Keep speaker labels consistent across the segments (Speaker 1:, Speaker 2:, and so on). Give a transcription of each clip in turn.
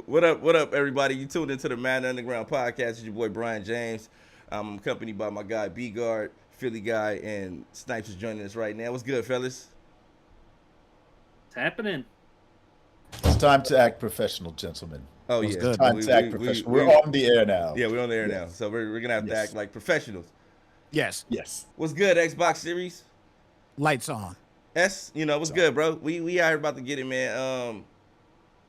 Speaker 1: What up, everybody? You tuned into the Madden Underground Podcast. It's your boy Brian James. I'm accompanied by my guy B Guard, Philly guy, and Snipes is joining us right now. What's good, fellas?
Speaker 2: It's happening.
Speaker 3: It's time to act professional, gentlemen.
Speaker 1: Oh
Speaker 4: What's
Speaker 1: yeah,
Speaker 4: good?
Speaker 3: Time to act professional. We're on the air now.
Speaker 1: yeah, we're on the air now,
Speaker 3: Yes.
Speaker 1: so we're gonna have to
Speaker 3: Yes.
Speaker 1: act like professionals.
Speaker 4: Yes.
Speaker 3: Yes.
Speaker 1: What's good, Xbox Series
Speaker 4: Lights on.
Speaker 1: S? What's good, bro? We are about to get it, man.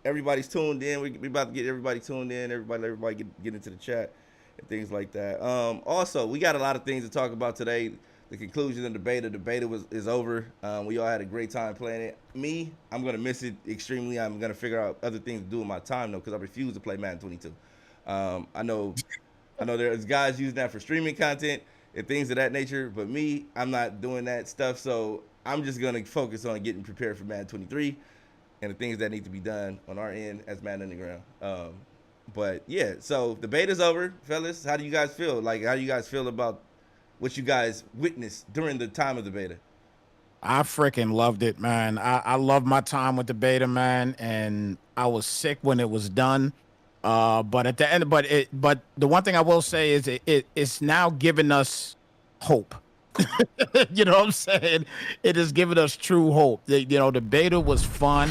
Speaker 1: Everybody's tuned in. We about to get everybody tuned in. Everybody get into the chat and things like that. Also, we got a lot of things to talk about today. The conclusion of the beta. The beta is over. We all had a great time playing it. Me, I'm gonna miss it extremely. I'm gonna figure out other things to do with my time though, because I refuse to play Madden 22. I know there's guys using that for streaming content and things of that nature, but me, I'm not doing that stuff. So I'm just gonna focus on getting prepared for Madden 23 and the things that need to be done on our end as Madden Underground. But yeah, so the beta's over, fellas. How do you guys feel? Like, how do you guys feel about what you guys witnessed during the time of the beta?
Speaker 4: I freaking loved it, man. I love my time with the beta, man, and I was sick when it was done. But at the end, but the one thing I will say is it's now giving us hope. You know what I'm saying? It is giving us true hope. The beta was fun,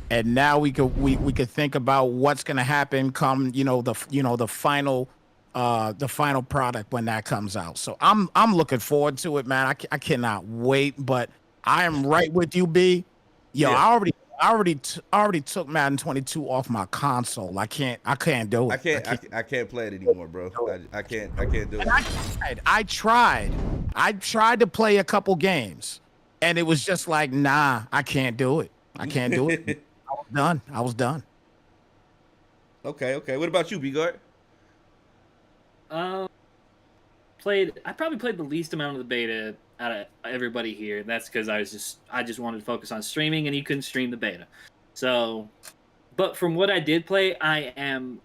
Speaker 4: and now we could think about what's gonna happen come the final product when that comes out. So I'm looking forward to it, man. I cannot wait. But I am right with you, B. Yo,
Speaker 1: Yeah.
Speaker 4: I already took Madden 22 off my console. I can't do it.
Speaker 1: I can't play it anymore, bro. I can't do it.
Speaker 4: And I tried to play a couple games, and it was just like, nah, I can't do it. I can't do it. I was done.
Speaker 1: Okay. What about you, B Guard?
Speaker 2: I probably played the least amount of the beta out of everybody here. That's because I just wanted to focus on streaming, and you couldn't stream the beta. So, but from what I did play, I am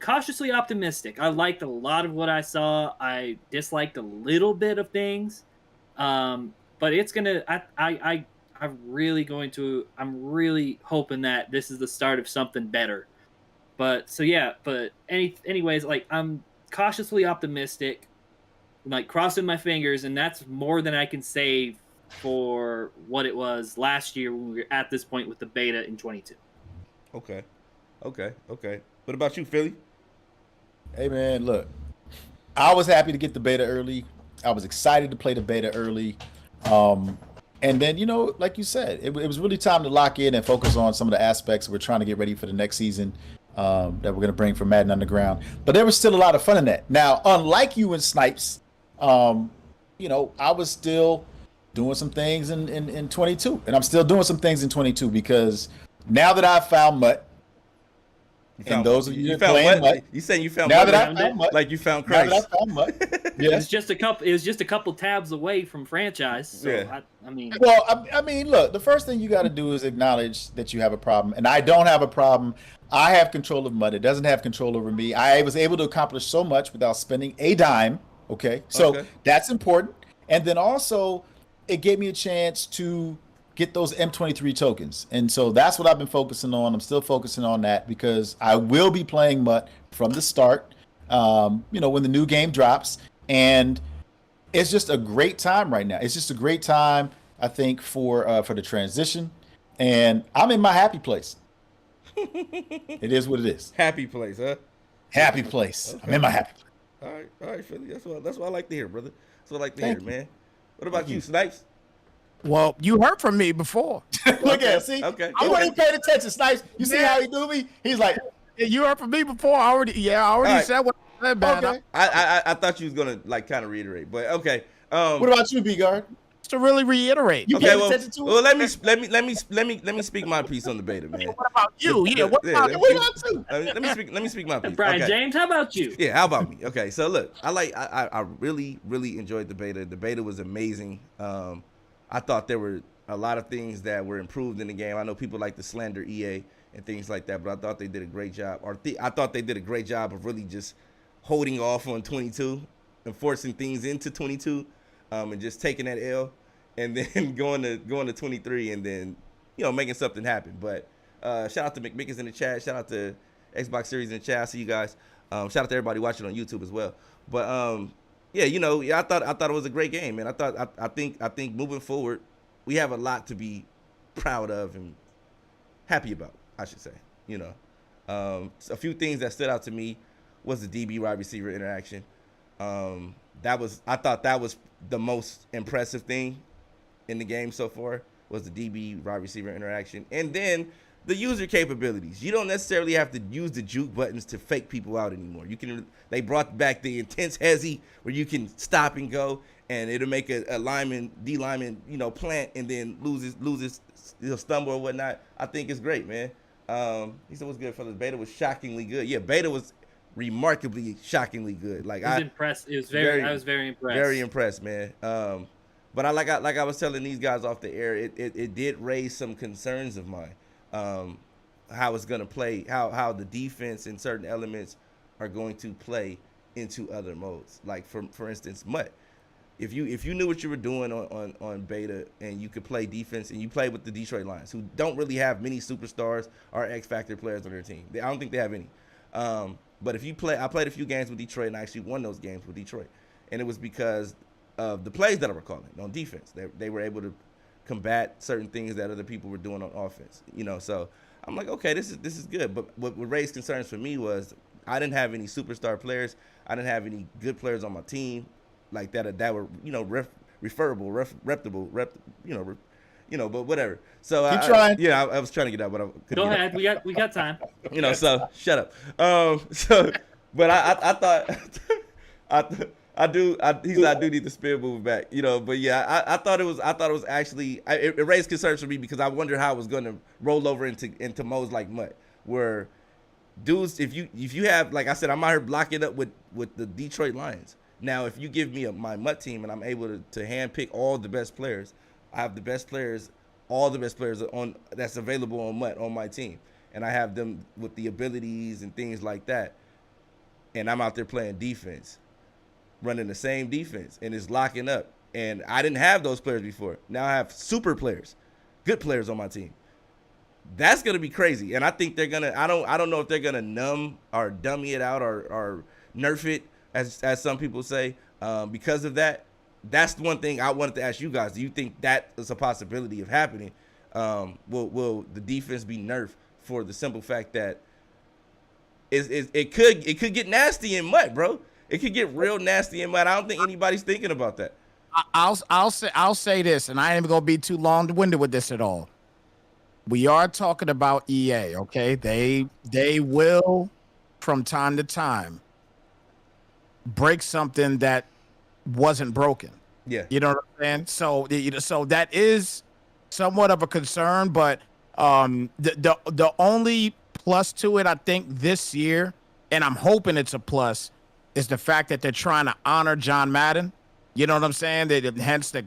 Speaker 2: cautiously optimistic. I liked a lot of what I saw. I disliked a little bit of things, but it's gonna. I'm really hoping that this is the start of something better. But so yeah. But anyways, like I'm cautiously optimistic. Like crossing my fingers, and that's more than I can say for what it was last year when we were at this point with the beta in 22.
Speaker 1: Okay. What about you, Philly?
Speaker 3: Hey, man, look. I was happy to get the beta early. I was excited to play the beta early. And then, like you said, it was really time to lock in and focus on some of the aspects we're trying to get ready for the next season that we're going to bring for Madden Underground. But there was still a lot of fun in that. Now, unlike you and Snipes, I was still doing some things in 22, and I'm still doing some things in 22 because now that I've found Mutt, and those of you that playing Mutt,
Speaker 1: you saying you found
Speaker 3: now
Speaker 1: Mutt,
Speaker 3: that I found Mutt,
Speaker 1: like you found
Speaker 3: now
Speaker 1: Christ.
Speaker 3: that I found Mutt,
Speaker 2: It was just a couple tabs away from franchise. So
Speaker 1: Yeah.
Speaker 2: I mean,
Speaker 3: Well, I mean, look, the first thing you got to do is acknowledge that you have a problem, and I don't have a problem. I have control of Mutt. It doesn't have control over me. I was able to accomplish so much without spending a dime. Okay, so that's important. And then also, it gave me a chance to get those M23 tokens. And so that's what I've been focusing on. I'm still focusing on that because I will be playing Mutt from the start, when the new game drops. And it's just a great time right now. It's just a great time, I think, for the transition. And I'm in my happy place. It is what it is.
Speaker 1: Happy place, huh?
Speaker 3: Happy place.
Speaker 1: Okay.
Speaker 3: I'm in my happy place.
Speaker 1: All right, Philly. That's what I like to hear, brother. That's what I like to
Speaker 3: Thank
Speaker 1: hear,
Speaker 3: you.
Speaker 1: man. What about you, Snipes?
Speaker 4: Well, you heard from me before.
Speaker 3: Look at it. See?
Speaker 1: Okay.
Speaker 3: He wasn't even paying attention, Snipes. You see how he do me? He's like,
Speaker 4: You heard from me before. I already
Speaker 1: right.
Speaker 4: said what I said, man.
Speaker 3: okay.
Speaker 1: I thought you was gonna like kind of reiterate, but okay.
Speaker 3: What about you, B-Guard?
Speaker 4: To really reiterate.
Speaker 3: You
Speaker 1: Okay,
Speaker 3: paying
Speaker 1: well,
Speaker 3: attention to it?
Speaker 1: well, let me speak my piece on the beta, man.
Speaker 4: What about you? Yeah, what
Speaker 1: Yeah,
Speaker 4: about
Speaker 1: let
Speaker 4: you?
Speaker 1: me-
Speaker 3: What about you?
Speaker 1: Let me speak my piece.
Speaker 2: Brian
Speaker 1: Okay.
Speaker 2: James, how about you?
Speaker 1: Yeah, how about me? Okay, so look, I really enjoyed the beta. The beta was amazing. I thought there were a lot of things that were improved in the game. I know people like to slander EA and things like that, but I thought they did a great job. I thought they did a great job of really just holding off on 22 and forcing things into 22, and just taking that L, and then going to 23, and then making something happen. But Shout out to McMickens in the chat. Shout out to Xbox Series in the chat. I see you guys. Shout out to everybody watching on YouTube as well. But yeah, I thought it was a great game, man. I think moving forward, we have a lot to be proud of and happy about, I should say. A few things that stood out to me was the DB wide receiver interaction. I thought that was the most impressive thing in the game so far, was the DB wide receiver interaction. And then the user capabilities. You don't necessarily have to use the juke buttons to fake people out anymore. They brought back the intense hezzy where you can stop and go, and it'll make a lineman, D lineman, plant and then loses stumble or whatnot. I think it's great, man. He said, "What's good, fellas?" Beta was shockingly good. Yeah, Beta was remarkably shockingly good. Like,
Speaker 2: I was impressed. I was very impressed.
Speaker 1: Very impressed, man. But like I was telling these guys off the air, it did raise some concerns of mine. How it's gonna play, how the defense and certain elements are going to play into other modes. Like for instance, Mutt. If you knew what you were doing on Beta and you could play defense and you play with the Detroit Lions, who don't really have many superstars or X Factor players on their team. I don't think they have any. But if you play, I played a few games with Detroit and I actually won those games with Detroit, and it was because of the plays that I were calling on defense. They were able to combat certain things that other people were doing on offense. So I'm like, okay, this is good. But what raised concerns for me was I didn't have any superstar players. I didn't have any good players on my team like that were referable, reputable, but whatever. So
Speaker 3: keep trying.
Speaker 1: I was trying to get out, but I couldn't.
Speaker 2: Go ahead. We got time.
Speaker 1: So shut up. But I thought I do need the spin move back, But yeah, I thought it was actually it raised concerns for me because I wonder how it was going to roll over into modes like Mutt, where dudes, if you have, like I said, I'm out here blocking up with the Detroit Lions. Now, if you give me my Mutt team and I'm able to handpick all the best players, I have all the best players on that's available on Mutt on my team, and I have them with the abilities and things like that, and I'm out there playing defense, running the same defense, and it's locking up. And I didn't have those players before. Now I have super players, good players on my team. That's gonna be crazy, and I think they're gonna. I don't know if they're gonna numb or dummy it out or nerf it, as some people say, because of that. That's the one thing I wanted to ask you guys. Do you think that is a possibility of happening? Will the defense be nerfed for the simple fact that it could get nasty in Mutt, bro? It could get real nasty in Mutt. I don't think anybody's thinking about that.
Speaker 4: I'll say this, and I ain't even gonna be too long-winded with this at all. We are talking about EA, okay? They will, from time to time, break something that wasn't broken.
Speaker 1: Yeah.
Speaker 4: You know what I'm saying? So that is somewhat of a concern, but the only plus to it, I think, this year, and I'm hoping it's a plus, is the fact that they're trying to honor John Madden. You know what I'm saying? Hence the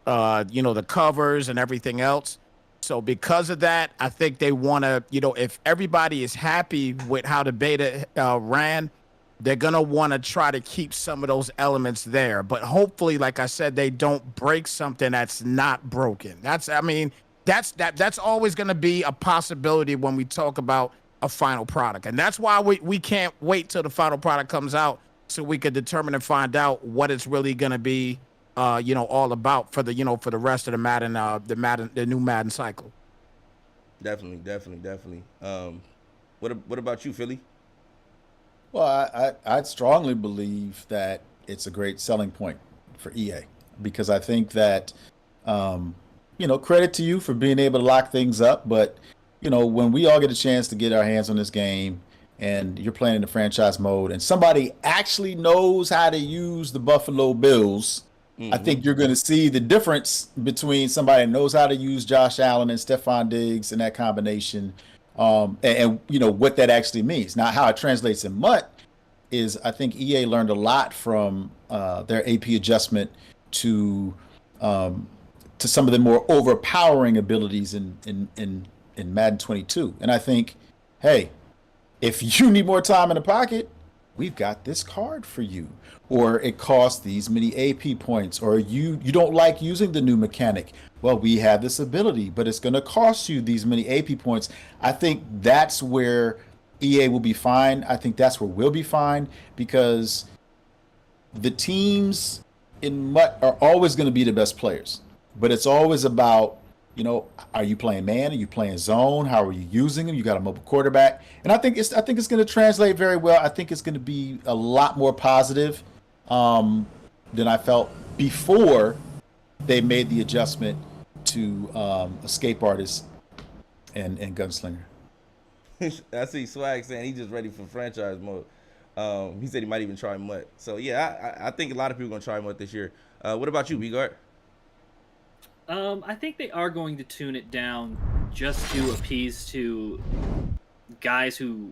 Speaker 4: the covers and everything else. So because of that, I think they want to, if everybody is happy with how the beta ran, they're going to want to try to keep some of those elements there. But hopefully, like I said, they don't break something that's not broken. That's always going to be a possibility when we talk about a final product. And that's why we can't wait till the final product comes out so we could determine and find out what it's really going to be, all about for the rest of the Madden, the new Madden cycle.
Speaker 1: Definitely. What about you, Philly?
Speaker 3: Well, I strongly believe that it's a great selling point for EA because I think that, credit to you for being able to lock things up. But, when we all get a chance to get our hands on this game and you're playing in the franchise mode and somebody actually knows how to use the Buffalo Bills, I think you're going to see the difference between somebody that knows how to use Josh Allen and Stephon Diggs and that combination. And what that actually means. Now, how it translates in Mutt is I think EA learned a lot from their AP adjustment to some of the more overpowering abilities in Madden 22. And I think, hey, if you need more time in the pocket, we've got this card for you, or it costs these many AP points, or you don't like using the new mechanic. Well, we have this ability, but it's going to cost you these many AP points. I think that's where EA will be fine. I think that's where we'll be fine, because the teams in MUT are always going to be the best players, but it's always about, are you playing man? Are you playing zone? How are you using them? You got a mobile quarterback, and I think it's going to translate very well. I think it's going to be a lot more positive than I felt before they made the adjustment to Escape Artist and Gunslinger.
Speaker 1: I see Swag saying he's just ready for franchise mode. He said he might even try MUT. So yeah, I think a lot of people are gonna try MUT this year. What about you, B-Guard?
Speaker 2: I think they are going to tune it down just to appease to guys who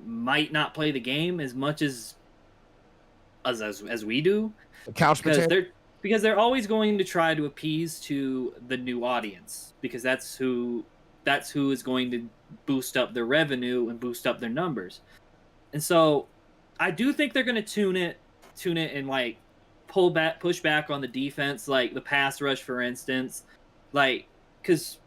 Speaker 2: might not play the game as much as we do.
Speaker 4: Couch potato.
Speaker 2: Because they're always going to try to appease to the new audience, because that's who is going to boost up their revenue and boost up their numbers. And so I do think they're going to tune it and like push back on the defense, like the pass rush, for instance, like, because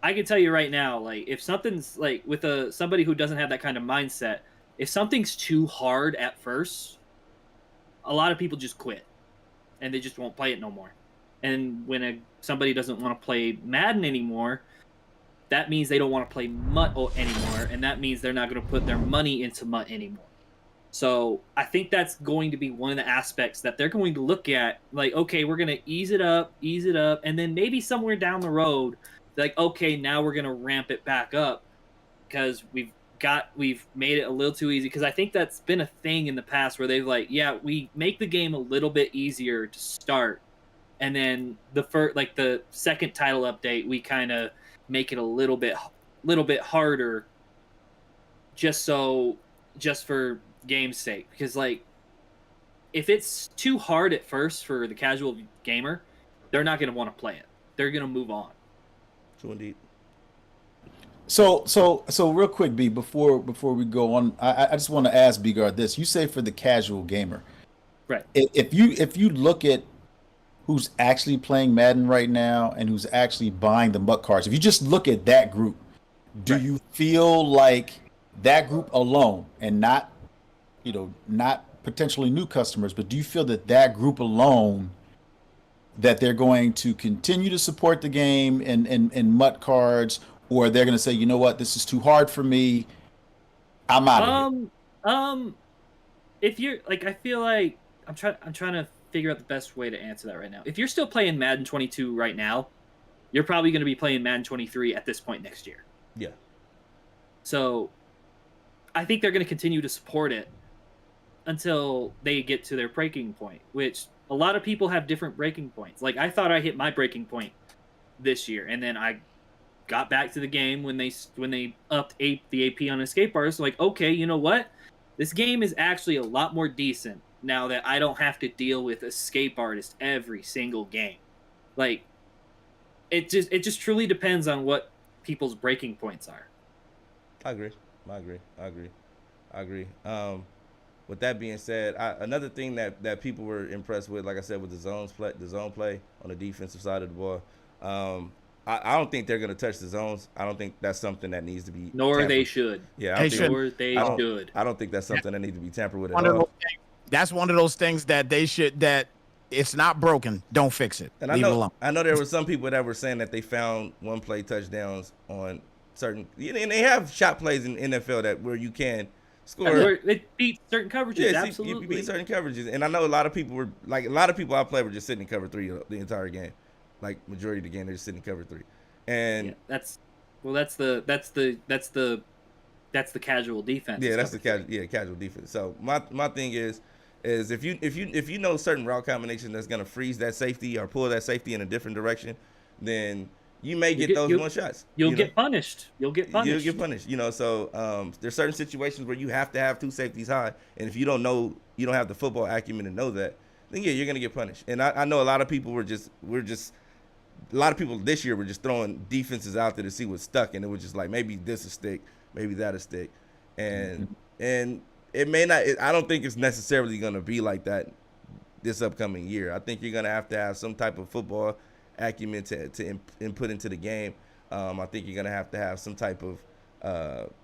Speaker 2: I can tell you right now, like, if something's like with somebody who doesn't have that kind of mindset, if something's too hard at first, a lot of people just quit and they just won't play it no more. And when somebody doesn't want to play Madden anymore, that means they don't want to play MUT anymore, and that means they're not going to put their money into MUT anymore. So I think that's going to be one of the aspects that they're going to look at, like, okay, we're going to ease it up, and then maybe somewhere down the road, like, okay, now we're going to ramp it back up because we've made it a little too easy. Because I think that's been a thing in the past where they've like, yeah, we make the game a little bit easier to start, and then the second title update, we kind of make it a little bit harder, just for game's sake. Because like, if it's too hard at first for the casual gamer, they're not going to want to play it. They're going to move on.
Speaker 1: True indeed.
Speaker 3: So real quick, B, before we go on, I just want to ask B-Guard this. You say for the casual gamer,
Speaker 2: right?
Speaker 3: If you look at who's actually playing Madden right now and who's actually buying the MUT cards, if you just look at that group, do you feel like that group alone, and not potentially new customers, but do you feel that group alone, that they're going to continue to support the game and MUT cards, or they're going to say, you know what, this is too hard for me, I'm out of here?
Speaker 2: If you're like, I feel like I'm trying to figure out the best way to answer that right now. If you're still playing Madden 22 right now, you're probably going to be playing Madden 23 at this point next year.
Speaker 1: Yeah.
Speaker 2: So I think they're going to continue to support it until they get to their breaking point, which a lot of people have different breaking points. Like, I thought I hit my breaking point this year, and then I got back to the game when they upped the AP on Escape Artist. Like, okay, you know what? This game is actually a lot more decent now that I don't have to deal with Escape Artist every single game. Like, it just truly depends on what people's breaking points are.
Speaker 1: I agree. With that being said, another thing that people were impressed with, like I said, with the zone play on the defensive side of the ball. I don't think they're going to touch the zones. I don't think that's something that needs to be tampered.
Speaker 2: They should.
Speaker 1: Yeah,
Speaker 2: they
Speaker 1: should. I don't think that's something that needs to be tampered with at all.
Speaker 4: That's one of those things that they should, that it's not broken, don't fix it.
Speaker 1: And
Speaker 4: leave it alone.
Speaker 1: I know there were some people that were saying that they found one play touchdowns on certain, and they have shot plays in NFL that where you can score.
Speaker 2: It beat certain coverages. Yeah, absolutely.
Speaker 1: You beat certain coverages, and I know a lot of people I played were just sitting in cover 3 the entire game. Like, majority of the game, they're just sitting in cover 3, and
Speaker 2: that's the casual defense.
Speaker 1: Yeah, that's the casual defense. So my thing is if you know certain route combination that's gonna freeze that safety or pull that safety in a different direction, then you may get those one shots.
Speaker 2: You'll get punished.
Speaker 1: You'll get punished. So there's certain situations where you have to have 2 safeties high, and if you don't have the football acumen to know that, then yeah, you're gonna get punished. And I know a lot of people a lot of people this year were just throwing defenses out there to see what stuck, and it was just like, maybe this will stick, maybe that'll stick, and it may not. I don't think it's necessarily going to be like that this upcoming year. I think you're going to have some type of football acumen to input into the game. I think you're going to have some type of.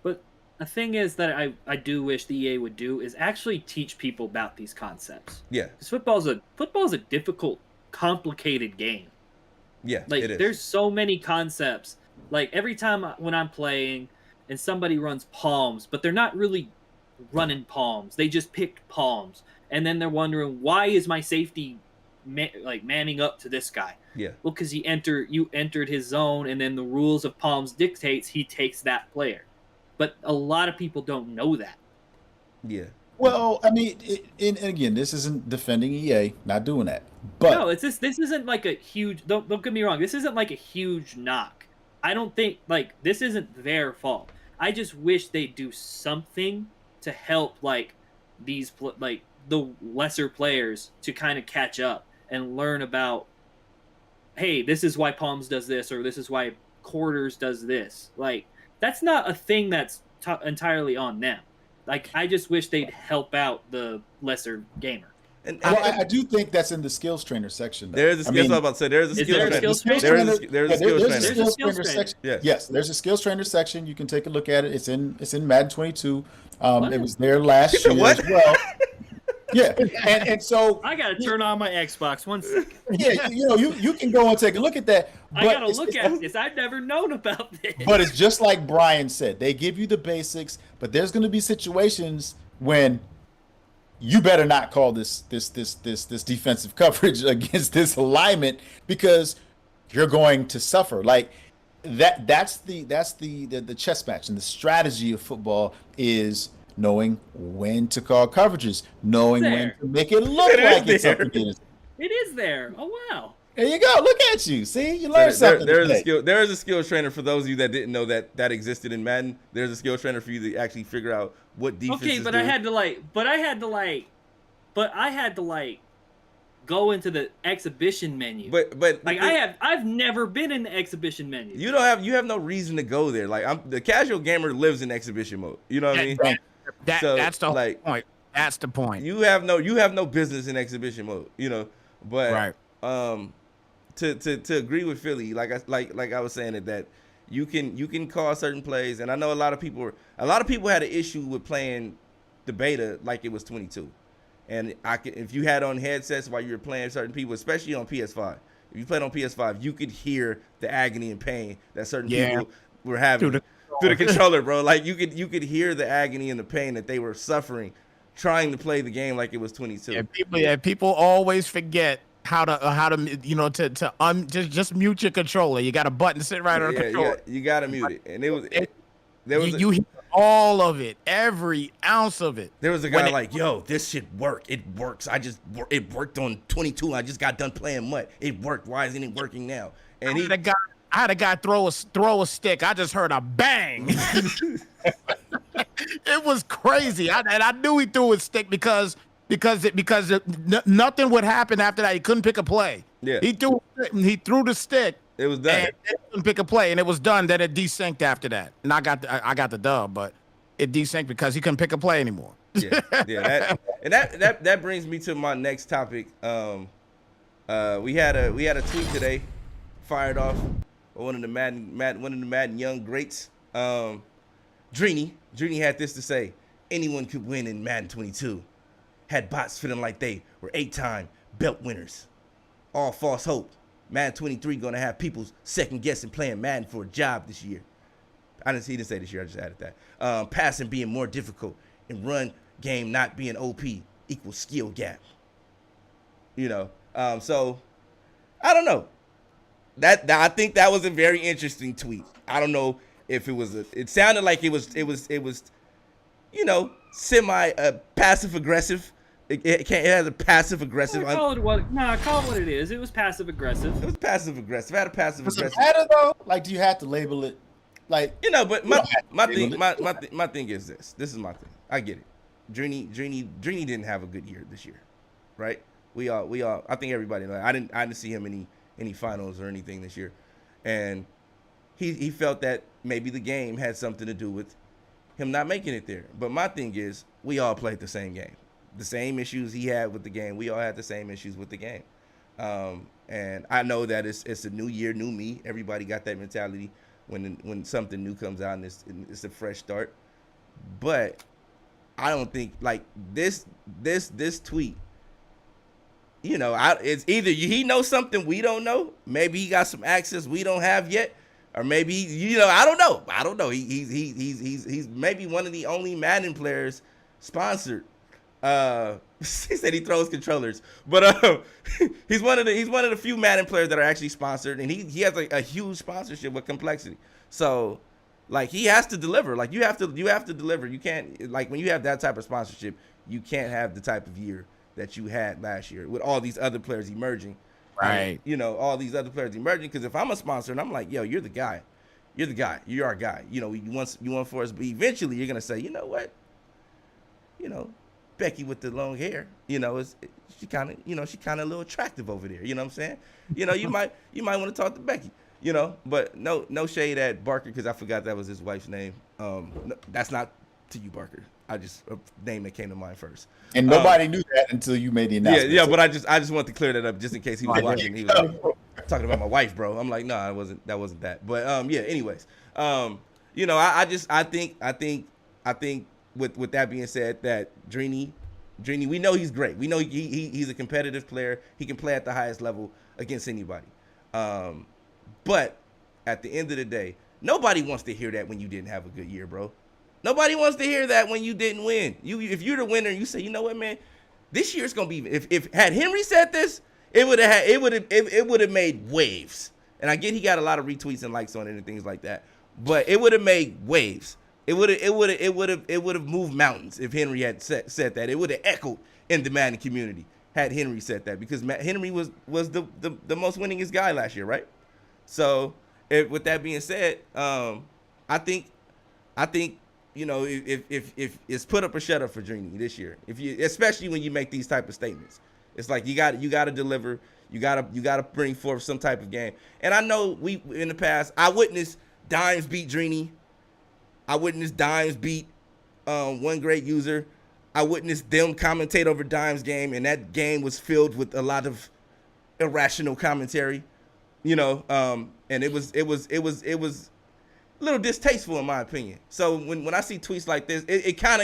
Speaker 2: But the thing is that I do wish the EA would do is actually teach people about these concepts.
Speaker 1: Yeah.
Speaker 2: Because football's a difficult, complicated game.
Speaker 1: Yeah,
Speaker 2: like
Speaker 1: it is.
Speaker 2: There's so many concepts. Like every time when I'm playing and somebody runs palms, but they're not really running palms. They just picked palms, and then they're wondering why is my safety manning up to this guy?
Speaker 1: Yeah.
Speaker 2: Well, because you entered his zone, and then the rules of palms dictates he takes that player. But a lot of people don't know that.
Speaker 1: Yeah.
Speaker 3: Well, I mean, and again, this isn't defending EA, not doing that. But
Speaker 2: no, this isn't like a huge. Don't get me wrong. This isn't like a huge knock. I don't think this isn't their fault. I just wish they'd do something to help these the lesser players to kind of catch up and learn about. Hey, this is why palms does this, or this is why quarters does this. That's not a thing that's entirely on them. I just wish they'd help out the lesser gamer.
Speaker 3: And I do think that's in the skills trainer section. Though.
Speaker 1: There's a skills. I was about to say there's a skills trainer. There's a skills trainer
Speaker 3: section. Yes, there's a skills trainer section. You can take a look at it. It's in Madden 22. It was there last year as well. Yeah, and so
Speaker 2: I gotta turn on my Xbox 1 second.
Speaker 3: Yeah, you can go and take a look at that.
Speaker 2: I gotta look at this. I've never known about this.
Speaker 3: But it's just like Brian said. They give you the basics, but there's going to be situations when you better not call this defensive coverage against this alignment because you're going to suffer. That's the chess match, and the strategy of football is knowing when to call coverages, knowing when to make it look like it's something.
Speaker 2: It is there. Oh wow.
Speaker 3: There you go. Look at you. See, you learned something.
Speaker 1: There is a skills trainer for those of you that didn't know that existed in Madden. There's a skills trainer for you to actually figure out what defenses
Speaker 2: Okay, but I had to go into the exhibition menu.
Speaker 1: But
Speaker 2: I've never been in the exhibition menu.
Speaker 1: You have no reason to go there. The casual gamer lives in exhibition mode. You know what I mean?
Speaker 4: That's the whole point. That's the point.
Speaker 1: You have no business in exhibition mode. But
Speaker 4: right.
Speaker 1: To agree with Philly, like I was saying that you can call certain plays, and I know a lot of people had an issue with playing the beta like it was 22. And if you had on headsets while you were playing certain people, especially on PS5, if you played on PS5, you could hear the agony and pain that certain people were having through the controller, bro. You could hear the agony and the pain that they were suffering trying to play the game like it was 22.
Speaker 4: People always forget how to just mute your controller. You got a button sitting right on the controller.
Speaker 1: Yeah, you gotta mute it. And
Speaker 4: you hear all of it, every ounce of it.
Speaker 1: There was a guy yo, this shit work. It works. It worked on 22. I just got done playing MUT. It worked. Why isn't it working now? And
Speaker 4: I had a guy throw a stick. I just heard a bang. It was crazy. And I knew he threw his stick because nothing would happen after that. He couldn't pick a play.
Speaker 1: Yeah.
Speaker 4: He threw the stick.
Speaker 1: It was done.
Speaker 4: And he couldn't pick a play, and it was done. Then it desynced after that, and I got the dub, but it desynced because he couldn't pick a play anymore.
Speaker 1: Yeah. That brings me to my next topic. We had a tweet today, fired off by one of the Madden young greats. Dreeny had this to say: anyone could win in Madden 22. Had bots feeling like they were 8-time belt winners. All false hope. Madden 23 gonna have people second guessing playing Madden for a job this year. He didn't say this year. I just added that. Passing being more difficult and run game not being OP equals skill gap. So I don't know. That I think that was a very interesting tweet. I don't know if it was it sounded like it was semi passive aggressive. It has a passive aggressive.
Speaker 2: Call it what it is. It was passive aggressive.
Speaker 1: It was passive aggressive. I had a passive aggressive.
Speaker 3: Does it matter though? Do you have to label it?
Speaker 1: But my thing is this. This is my thing. I get it. Dreeny didn't have a good year this year, right? We all. I think everybody knows. I didn't see him any finals or anything this year, and he felt that maybe the game had something to do with him not making it there. But my thing is, we all played the same game. The same issues he had with the game, we all had the same issues with the game. And I know that it's a new year, new me. Everybody got that mentality when something new comes out and it's a fresh start. But I don't think like this tweet. You know, it's either he knows something we don't know. Maybe he got some access we don't have yet, or maybe I don't know. I don't know. He's maybe one of the only Madden players sponsored. He said he throws controllers, but he's one of the few Madden players that are actually sponsored, and he has a huge sponsorship with Complexity. So, like, he has to deliver. Like, you have to deliver. You can't, like, when you have that type of sponsorship, you can't have the type of year that you had last year with all these other players emerging.
Speaker 4: Right.
Speaker 1: All these other players emerging. Because if I'm a sponsor and I'm like, yo, you're the guy. You're our guy. You want for us, but eventually you're gonna say, you know what? Becky with the long hair, she kind of a little attractive over there. You know what I'm saying? You might want to talk to Becky. But no shade at Barker because I forgot that was his wife's name. No, that's not to you, Barker. I just a name that came to mind first.
Speaker 3: And nobody knew that until you made the announcement.
Speaker 1: Yeah, but I just wanted to clear that up just in case he was watching. He was like, talking about my wife, bro. I'm like, no, that wasn't that. But yeah. Anyways, I think with that being said, that Drini, we know he's great. We know he's a competitive player. He can play at the highest level against anybody. But at the end of the day, nobody wants to hear that when you didn't have a good year, bro. Nobody wants to hear that when you didn't win. If you're the winner, you say, you know what, man, this year's gonna be. If had Henry said this, it would have made waves. And I get he got a lot of retweets and likes on it and things like that, but it would have made waves. It would have moved mountains if Henry had said that. It would have echoed in the Madden community had Henry said that, because Henry was the most winningest guy last year, right? So with that being said, I think if it's put up or shut up for Drini this year, especially when you make these type of statements, it's like you got to deliver, you got to bring forth some type of game. And I know we in the past, I witnessed Dimes beat Drini. I witnessed Dimes beat One Great User. I witnessed them commentate over Dimes' game, and that game was filled with a lot of irrational commentary, and it was a little distasteful in my opinion. So when I see tweets like this, it kind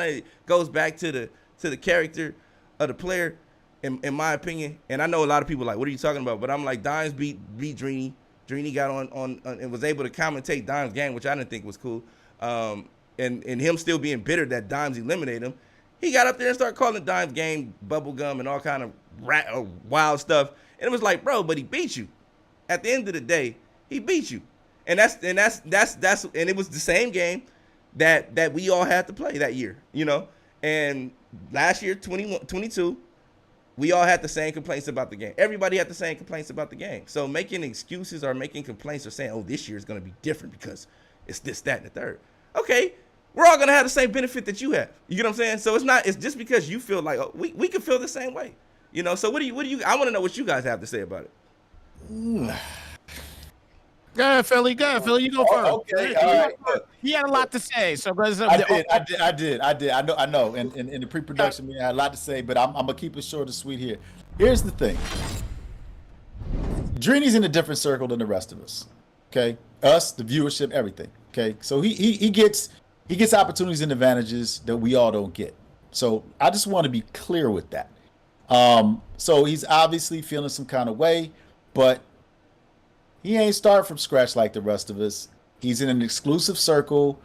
Speaker 1: of goes back to the character of the player, in my opinion. And I know a lot of people are like, what are you talking about? But I'm like, Dimes beat Drini. Drini got on and was able to commentate Dimes' game, which I didn't think was cool. And him still being bitter that Dimes eliminated him, he got up there and started calling Dimes' game bubblegum and all kind of wild stuff. And it was like, bro, but he beat you. At the end of the day, he beat you. And that's and it was the same game that we all had to play that year, And last year, 22, we all had the same complaints about the game. Everybody had the same complaints about the game. So making excuses or making complaints or saying, oh, this year is going to be different because it's this, that, and the third. Okay, we're all going to have the same benefit that you have. You get what I'm saying? So it's just because you feel like, oh, we can feel the same way. So what do you, I want to know what you guys have to say about it.
Speaker 4: Go ahead, Philly. You go first.
Speaker 3: Okay, all right.
Speaker 4: He had a lot to say. So
Speaker 3: I did. I know. In the pre-production, we had a lot to say, but I'm gonna keep it short and sweet here. Here's the thing. Drini's in a different circle than the rest of us. Okay, us, the viewership, everything. Okay, so he gets opportunities and advantages that we all don't get. So I just want to be clear with that. So he's obviously feeling some kind of way, but he ain't start from scratch like the rest of us. He's in an exclusive circle.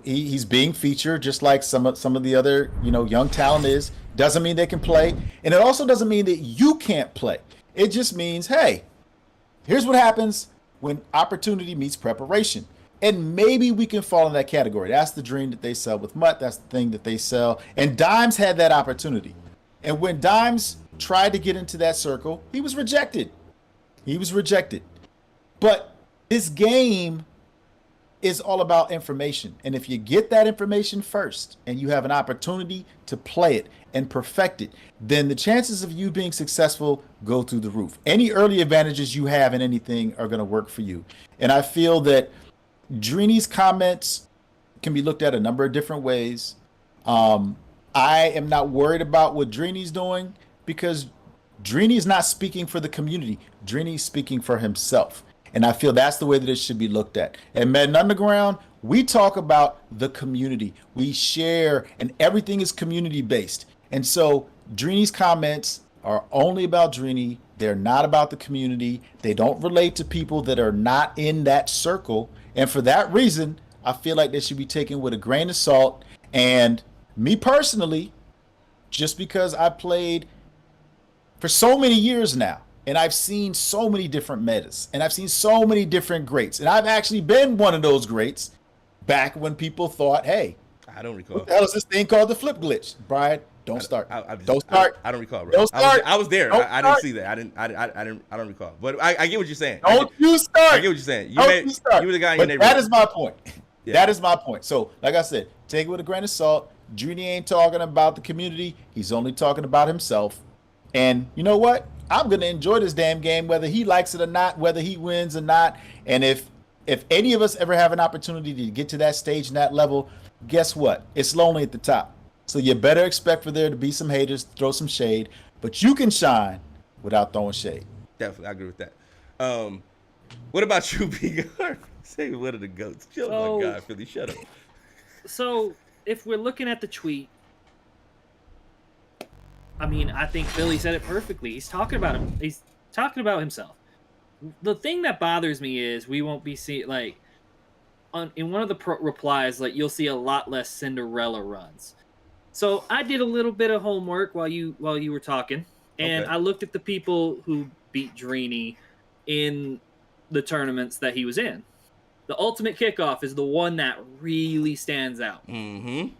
Speaker 3: He's being featured just like some of the other, young talent is. Doesn't mean they can play. And it also doesn't mean that you can't play. It just means, hey, here's what happens when opportunity meets preparation. And maybe we can fall in that category. That's the dream that they sell with Mutt. That's the thing that they sell. And Dimes had that opportunity. And when Dimes tried to get into that circle, he was rejected. But this game is all about information. And if you get that information first and you have an opportunity to play it and perfect it, then the chances of you being successful go through the roof. Any early advantages you have in anything are going to work for you. And I feel that Drini's comments can be looked at a number of different ways. I am not worried about what Drini's doing because Drini's not speaking for the community. Drini's speaking for himself. And I feel that's the way that it should be looked at. At Madden Underground, we talk about the community. We share, and everything is community based. And so Drini's comments are only about Drini. They're not about the community. They don't relate to people that are not in that circle. And for that reason, I feel like they should be taken with a grain of salt. And me personally, just because I played for so many years now, and I've seen so many different metas, and I've seen so many different greats, and I've actually been one of those greats back when people thought, hey,
Speaker 1: I don't recall.
Speaker 3: what the hell is this thing called the flip glitch? Brian, don't start. Don't start.
Speaker 1: I don't recall, bro.
Speaker 3: Don't start.
Speaker 1: I was there. I didn't see that. I don't recall. But I get what you're saying.
Speaker 3: Don't you start.
Speaker 1: I get what you're saying. You were the guy in your
Speaker 3: But
Speaker 1: neighborhood.
Speaker 3: that is my point.
Speaker 1: Yeah.
Speaker 3: That is my point. So, like I said, take it with a grain of salt. Drini ain't talking about the community. He's only talking about himself. And you know what? I'm going to enjoy this damn game, whether he likes it or not, whether he wins or not. And if any of us ever have an opportunity to get to that stage and that level, guess what? It's lonely at the top. So you better expect for there to be some haters, throw some shade, but you can shine without throwing shade.
Speaker 1: Definitely, I agree with that. What about you, Big R? Say one of the goats. Oh my God, Philly, shut up.
Speaker 2: So if we're looking at the tweet, I mean, I think Billy said it perfectly. He's talking about him. He's talking about himself. The thing that bothers me is we won't be seeing in one of the replies, like you'll see a lot less Cinderella runs. So I did a little bit of homework while you were talking, and I looked at the people who beat Drini in the tournaments that he was in. The Ultimate Kickoff is the one that really stands out.
Speaker 1: Mm-hmm.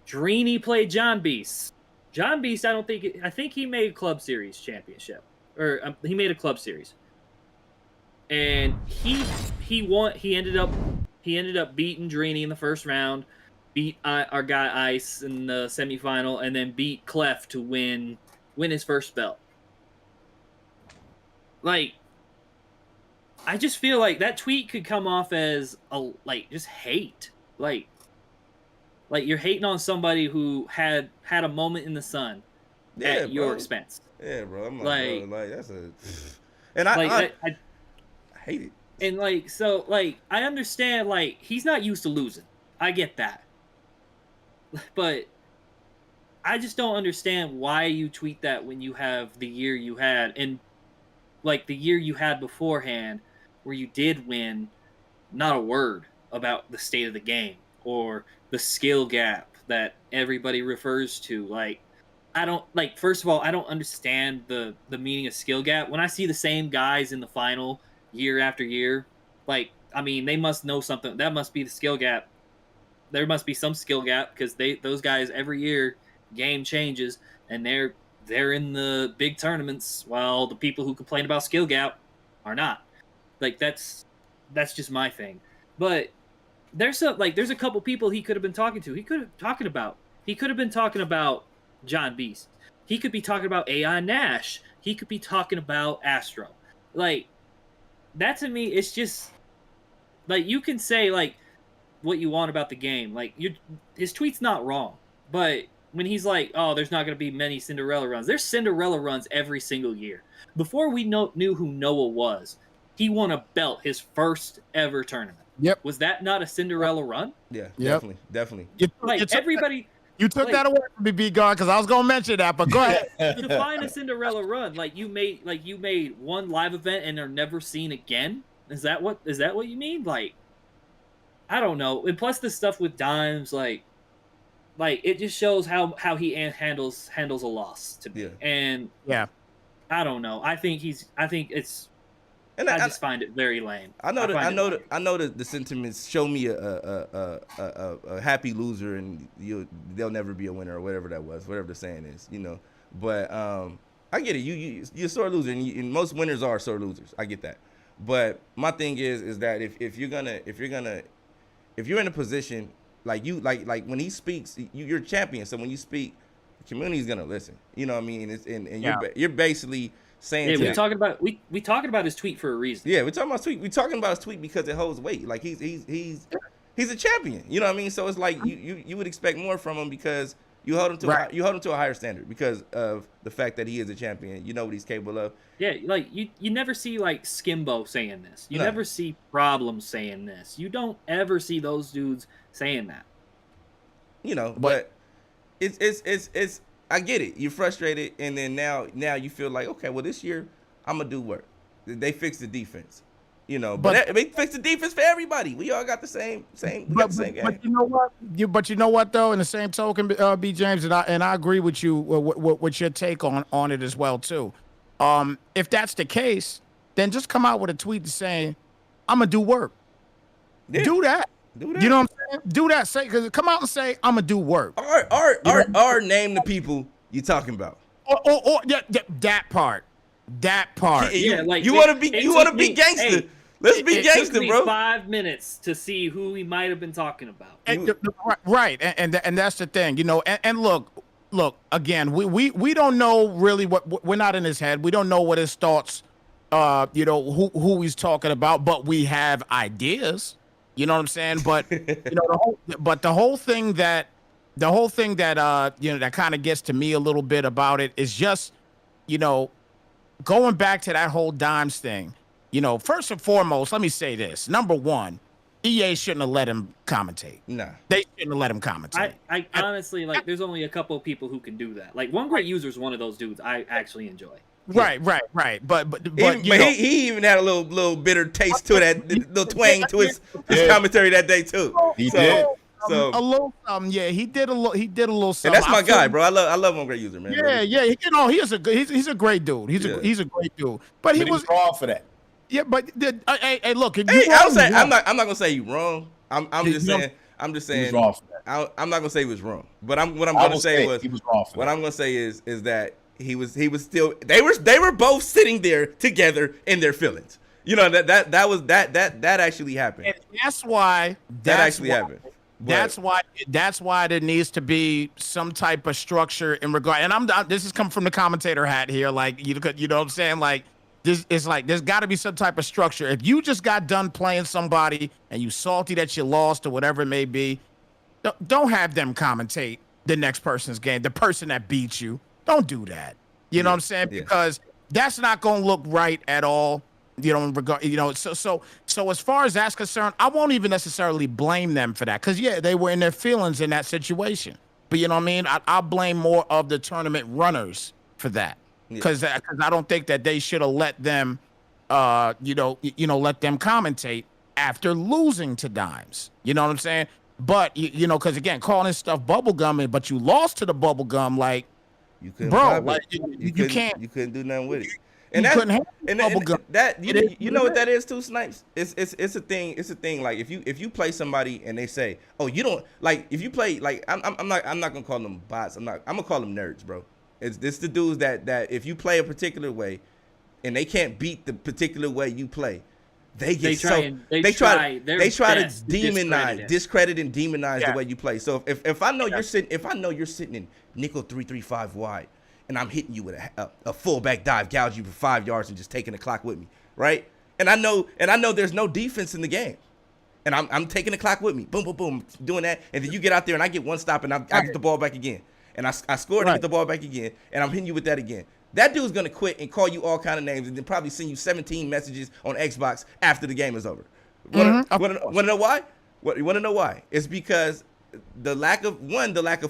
Speaker 2: Drini played John Beast. John Beast, I think he made Club Series championship, or he made a Club Series, and he won. He ended up beating Drini in the first round, beat our guy Ice in the semifinal, and then beat Clef to win his first belt. Like, I just feel like that tweet could come off as just hate, like you're hating on somebody who had a moment in the sun at your expense.
Speaker 1: Yeah, bro. I'm
Speaker 2: like,
Speaker 1: bro, that's a, and I hate it.
Speaker 2: And I understand, he's not used to losing. I get that, but I just don't understand why you tweet that when you have the year you had, and the year you had beforehand, where you did win, not a word about the state of the game or the skill gap that everybody refers to. First of all, I don't understand the meaning of skill gap. When I see the same guys in the final year after year, they must know something. That must be the skill gap. There must be some skill gap, because those guys every year, game changes, and they're in the big tournaments, while the people who complain about skill gap are not. That's just my thing. But there's a couple people he could have been talking to. He could have been talking about John Beast. He could be talking about AI Nash. He could be talking about Astro. That to me, it's just you can say what you want about the game. His tweet's not wrong, but when he's oh, there's not going to be many Cinderella runs. There's Cinderella runs every single year. Before we knew who Noah was, he won a belt his first ever tournament.
Speaker 4: Yep.
Speaker 2: Was that not a Cinderella run?
Speaker 1: Yeah,
Speaker 4: Yep.
Speaker 1: definitely.
Speaker 2: Everybody.
Speaker 4: You took that away from me, B God, because I was gonna mention that, but go ahead.
Speaker 2: Define a Cinderella run. You made one live event and they're never seen again. Is that what you mean? I don't know. And plus the stuff with Dimes, it just shows how he handles a loss to me.
Speaker 1: Yeah.
Speaker 2: And
Speaker 4: yeah,
Speaker 2: I don't know. I just find it very lame.
Speaker 1: I know the sentiments show me a happy loser, and they'll never be a winner, or whatever the saying is, But I get it. You're a sore loser, and most winners are sore losers. I get that. But my thing is that if you're in a position when he speaks, you're a champion. So when you speak, the community is gonna listen. You know what I mean? You're basically saying,
Speaker 2: yeah, we talking about his tweet for a reason.
Speaker 1: Yeah, we're talking about his tweet. We're talking about his tweet because it holds weight. he's a champion. You know what I mean? So it's like you would expect more from him because you hold him to a higher standard because of the fact that he is a champion. You know what he's capable of.
Speaker 2: Yeah, like you never see like Skimbo saying this. You
Speaker 1: No.
Speaker 2: never see Problem saying this. You don't ever see those dudes saying that.
Speaker 1: You know, but it's I get it. You're frustrated, and then now you feel like, okay, well this year I'm gonna do work. They fixed the defense. You know, but they fixed the defense for everybody. We all got the same. We got the same game.
Speaker 4: But you know what? But you know what though? In the same token, B. James, and I agree with you with your take on it as well too. If that's the case, then just come out with a tweet saying, "I'm gonna do work."
Speaker 1: Yeah.
Speaker 4: Do that.
Speaker 1: Do that.
Speaker 4: You know what I'm saying? Do that. Say, because come out and say, "I'm gonna do work."
Speaker 1: Or name the people you talking about.
Speaker 4: Or that part. That part.
Speaker 2: Yeah, like
Speaker 1: you want to be gangster.
Speaker 2: Hey,
Speaker 1: Let's be gangster,
Speaker 2: it took me
Speaker 1: bro.
Speaker 2: 5 minutes to see who we might have been talking about.
Speaker 4: Right, and that's the thing, you know. And look, again, we don't know really what we're not in his head. We don't know what his thoughts, you know, who he's talking about, but we have ideas. You know what I'm saying? But you know, the whole thing that you know, that kind of gets to me a little bit about it is just, you know, going back to that whole dimes thing. You know, first and foremost, let me say this. Number one, EA shouldn't have let him commentate.
Speaker 1: Nah.
Speaker 4: They shouldn't have let him commentate.
Speaker 2: I honestly, like, there's only a couple of people who can do that. Like, One Great User is one of those dudes I actually enjoy.
Speaker 4: Right. But
Speaker 1: he even had a little bitter taste to that, little twang to his commentary that day too.
Speaker 3: He did.
Speaker 1: So
Speaker 4: a little something, yeah. He did a little something.
Speaker 1: and that's my guy, bro. I love One Great User, man.
Speaker 4: Yeah. You know, he's a great dude. He's a great dude. But he was
Speaker 3: wrong for that.
Speaker 4: Yeah, but hey, look. If
Speaker 1: Hey,
Speaker 4: you
Speaker 1: I'm saying I'm not gonna say you wrong. I'm just saying
Speaker 3: he was wrong for that.
Speaker 1: I'm not gonna say he was wrong. But what I'm gonna say was
Speaker 3: he was wrong for
Speaker 1: what
Speaker 3: that.
Speaker 1: I'm gonna say is that he was still they were both sitting there together in their feelings. You know, that actually happened.
Speaker 4: And that's why
Speaker 1: happened.
Speaker 4: That's why there needs to be some type of structure in regard. And this is coming from the commentator hat here, like you know what I'm saying, like. It's like there's got to be some type of structure. If you just got done playing somebody and you salty that you lost or whatever it may be, don't have them commentate the next person's game, the person that beat you. Don't do that. You know what I'm saying?
Speaker 1: Yeah.
Speaker 4: Because that's not going to look right at all. You know, so as far as that's concerned, I won't even necessarily blame them for that. Because, yeah, they were in their feelings in that situation. But, you know what I mean? I'll blame more of the tournament runners for that. Because I don't think that they should have let them, let them commentate after losing to dimes. You know what I'm saying? But you know, because again, calling this stuff bubblegum, but you lost to the bubblegum, like
Speaker 1: you couldn't,
Speaker 4: bro, like you can't.
Speaker 1: You couldn't do nothing with it.
Speaker 4: And
Speaker 1: you know what that is too, Snipes. It's a thing. It's a thing. Like if you play somebody and they say, oh, you don't like if you play like I'm not gonna call them bots. I'm gonna call them nerds, bro. It's the dudes that if you play a particular way and they can't beat the particular way you play, they try to discredit and demonize the way you play. So if I know you're sitting in nickel 3-3-5 wide and I'm hitting you with a fullback dive, gouge you for 5 yards and just taking the clock with me, right? And I know there's no defense in the game. And I'm taking the clock with me. Boom, boom, boom, doing that. And then you get out there and I get one stop and I get the ball back again. And I scored and get the ball back again, and I'm hitting you with that again. That dude's going to quit and call you all kind of names and then probably send you 17 messages on Xbox after the game is over. Want to know why? You want to know why? It's because the lack of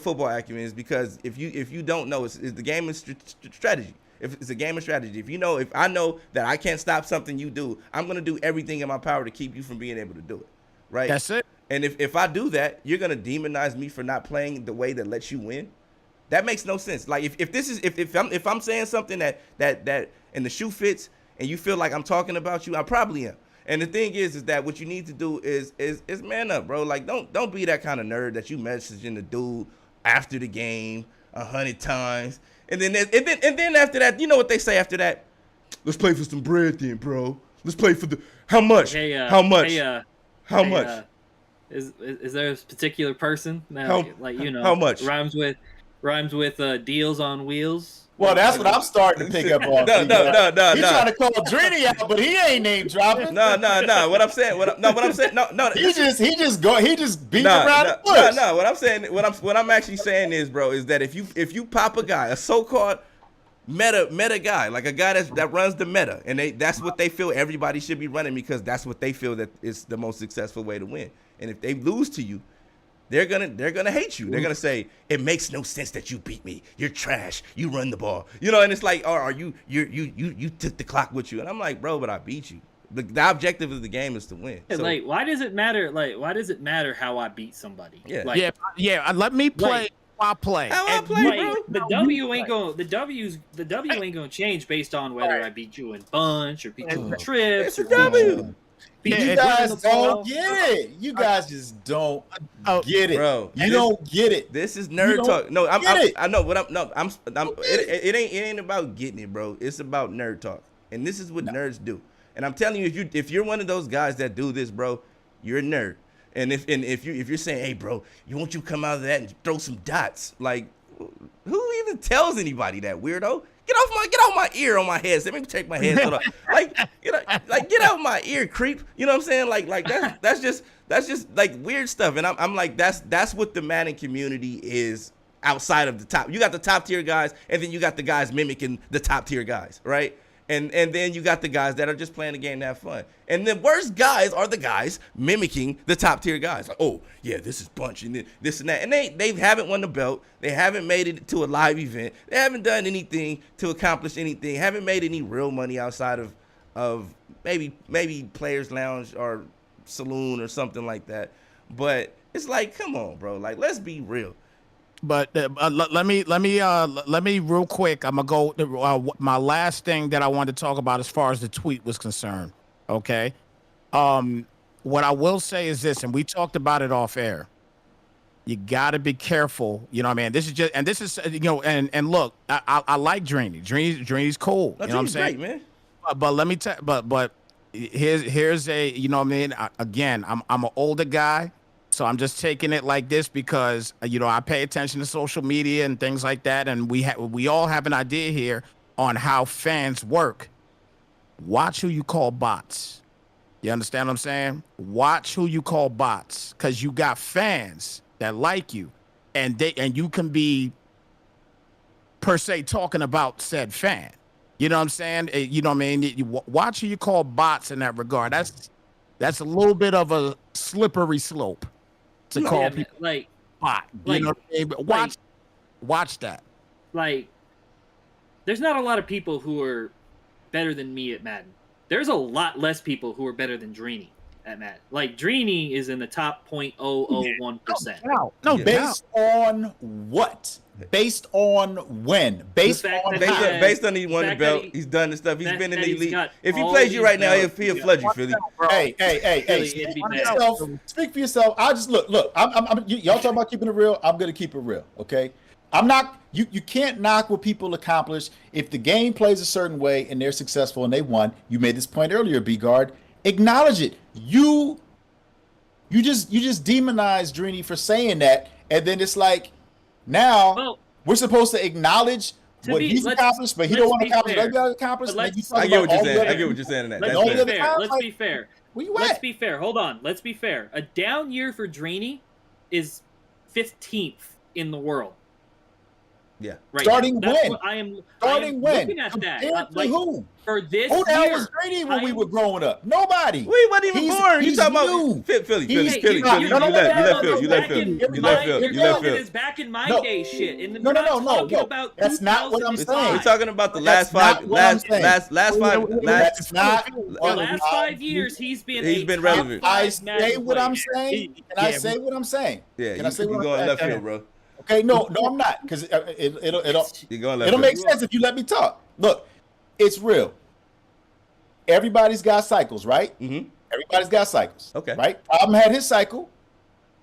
Speaker 1: football acumen is because if you don't know, it's the game is strategy. If it's a game of strategy, if I know that I can't stop something you do, I'm going to do everything in my power to keep you from being able to do it, right?
Speaker 4: That's it.
Speaker 1: And if I do that, you're going to demonize me for not playing the way that lets you win. That makes no sense. Like if I'm saying something that and the shoe fits and you feel like I'm talking about you, I probably am. And the thing is that what you need to do is man up, bro. Like don't be that kind of nerd that you messaging the dude after the game 100 times. And then after that, you know what they say after that? Let's play for some bread then, bro. Let's play for the how much? How much? How much?
Speaker 2: Is there a particular person that
Speaker 1: how much
Speaker 2: rhymes with deals on wheels?
Speaker 3: Well, that's what I'm starting to pick up on.
Speaker 1: No.
Speaker 3: He's trying to call Drini out, but he ain't name dropping.
Speaker 1: No. What I'm saying. No.
Speaker 3: He just beat around the bush.
Speaker 1: No. What I'm actually saying is, bro, is that if you pop a guy, a so-called meta guy, like a guy that runs the meta, and that's what they feel everybody should be running because that's what they feel that is the most successful way to win. And if they lose to you, they're gonna hate you. They're gonna say it makes no sense that you beat me. You're trash. You run the ball. And it's like, are you took the clock with you? And I'm like, bro, but I beat you. The objective of the game is to win. So,
Speaker 2: like, why does it matter? Like, why does it matter how I beat somebody?
Speaker 1: Yeah,
Speaker 2: like,
Speaker 4: yeah. Let me play. I play.
Speaker 1: How I play, bro.
Speaker 2: The W ain't gonna change based on whether I beat you in bunch or beat you in trips.
Speaker 1: It's a W.
Speaker 3: You guys don't get it. You guys just don't get it,
Speaker 1: bro.
Speaker 3: You don't get it.
Speaker 1: This is nerd talk. No, I know what I'm. It ain't about getting it, bro. It's about nerd talk, and this is what nerds do. And I'm telling you, if you're one of those guys that do this, bro, you're a nerd. And if you're saying, hey, bro, won't you come out of that and throw some dots? Like, who even tells anybody that, weirdo? Get off my ear on my head. Let me take my head. Get out my ear, creep. You know what I'm saying? Like that's just like weird stuff. And I'm like, that's what the Madden community is outside of the top. You got the top tier guys, and then you got the guys mimicking the top tier guys, right? And then you got the guys that are just playing the game to have fun. And the worst guys are the guys mimicking the top tier guys. Like, oh, yeah, this is bunch and this and that. And they haven't won the belt. They haven't made it to a live event. They haven't done anything to accomplish anything. Haven't made any real money outside of maybe Players Lounge or Saloon or something like that. But it's like, come on, bro. Like, let's be real.
Speaker 4: But let me real quick. I'm gonna go. My last thing that I wanted to talk about as far as the tweet was concerned. Okay. What I will say is this, and we talked about it off air. You got to be careful. You know what I mean? This is and look, I like Drini. Drini's cool. You know what I'm saying? Great, man. But let me tell. But here's a. You know what I mean? Again, I'm an older guy. So I'm just taking it like this because, I pay attention to social media and things like that. And we all have an idea here on how fans work. Watch who you call bots. You understand what I'm saying? Watch who you call bots because you got fans that like you and you can be per se talking about said fan. You know what I'm saying? You know what I mean? Watch who you call bots in that regard. That's a little bit of a slippery slope. To call people like bot, you know what I mean? But watch that.
Speaker 2: Like, there's not a lot of people who are better than me at Madden. There's a lot less people who are better than Drini at Madden. Like, Drini is in the top 0.001%.
Speaker 3: No, based on what? Based on when? Based on he won the belt. He's done the stuff. He's been in the elite. If he plays you right now, he'll flood you, Philly. Hey. Speak for yourself. I just look. Y'all talking about keeping it real. I'm gonna keep it real. Okay. I'm not. You can't knock what people accomplish. If the game plays a certain way and they're successful and they won, you made this point earlier, B-Guard. Acknowledge it. You just demonize Drini for saying that, and then it's like. Now, we're supposed to acknowledge what he's accomplished, but he don't want to accomplish what other accomplished.
Speaker 1: I get what you're saying.
Speaker 2: Let's be fair.
Speaker 3: Where you at?
Speaker 2: Let's be fair. Hold on. Let's be fair. A down year for Drini is 15th in the world.
Speaker 1: Yeah.
Speaker 3: Right. Starting
Speaker 2: now.
Speaker 3: when?
Speaker 2: I am
Speaker 3: looking
Speaker 2: at
Speaker 3: compared
Speaker 2: that.
Speaker 3: To who?
Speaker 2: For this
Speaker 3: who the hell
Speaker 2: year,
Speaker 3: was Drini when we were growing up? Nobody.
Speaker 1: We wasn't even born. You talking about Philly. You left Phil. You left Phil.
Speaker 2: It's back in my day shit.
Speaker 3: No. That's not what I'm saying.
Speaker 1: We're talking about the last
Speaker 2: 5 years he's been
Speaker 1: relevant.
Speaker 3: I say what I'm saying. And I say what I'm saying.
Speaker 1: Yeah, you going left field, bro.
Speaker 3: Okay, no, I'm not, because it'll make sense if you let me talk. Look, it's real. Everybody's got cycles, right?
Speaker 1: Mm-hmm.
Speaker 3: Everybody's got cycles.
Speaker 1: Okay.
Speaker 3: Right? Problem had his cycle.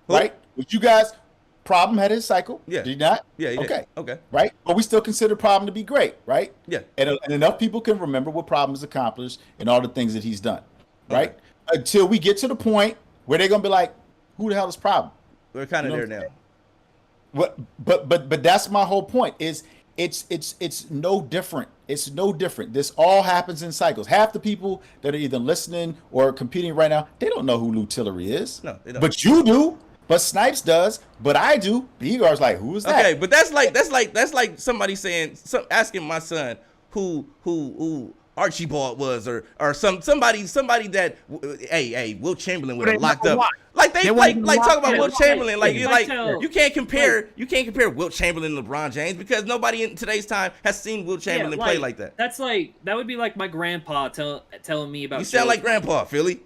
Speaker 3: Who? Right? But you guys, Problem had his cycle.
Speaker 1: Yeah.
Speaker 3: Did he not?
Speaker 1: Yeah, he
Speaker 3: did.
Speaker 1: Okay.
Speaker 3: Right? But we still consider Problem to be great, right?
Speaker 1: Yeah.
Speaker 3: And enough people can remember what Problem has accomplished and all the things that he's done. Right? Okay. Until we get to the point where they're going to be like, who the hell is Problem?
Speaker 1: We're kind of there now.
Speaker 3: But that's my whole point is it's no different. It's no different. This all happens in cycles. Half the people that are either listening or competing right now, they don't know who Lou Tillery is.
Speaker 1: No, they don't.
Speaker 3: But you do. But Snipes does. But I do. B-Guard's like, who is that?
Speaker 1: Okay, but that's like somebody saying, asking my son who Archibald was, or somebody that, hey, Will Chamberlain would have locked up. Like they like talk about Will Chamberlain, you can't compare Will Chamberlain and LeBron James, because nobody in today's time has seen Will Chamberlain play like that.
Speaker 2: That would be like my grandpa telling me about.
Speaker 1: You sound like Grandpa, Philly.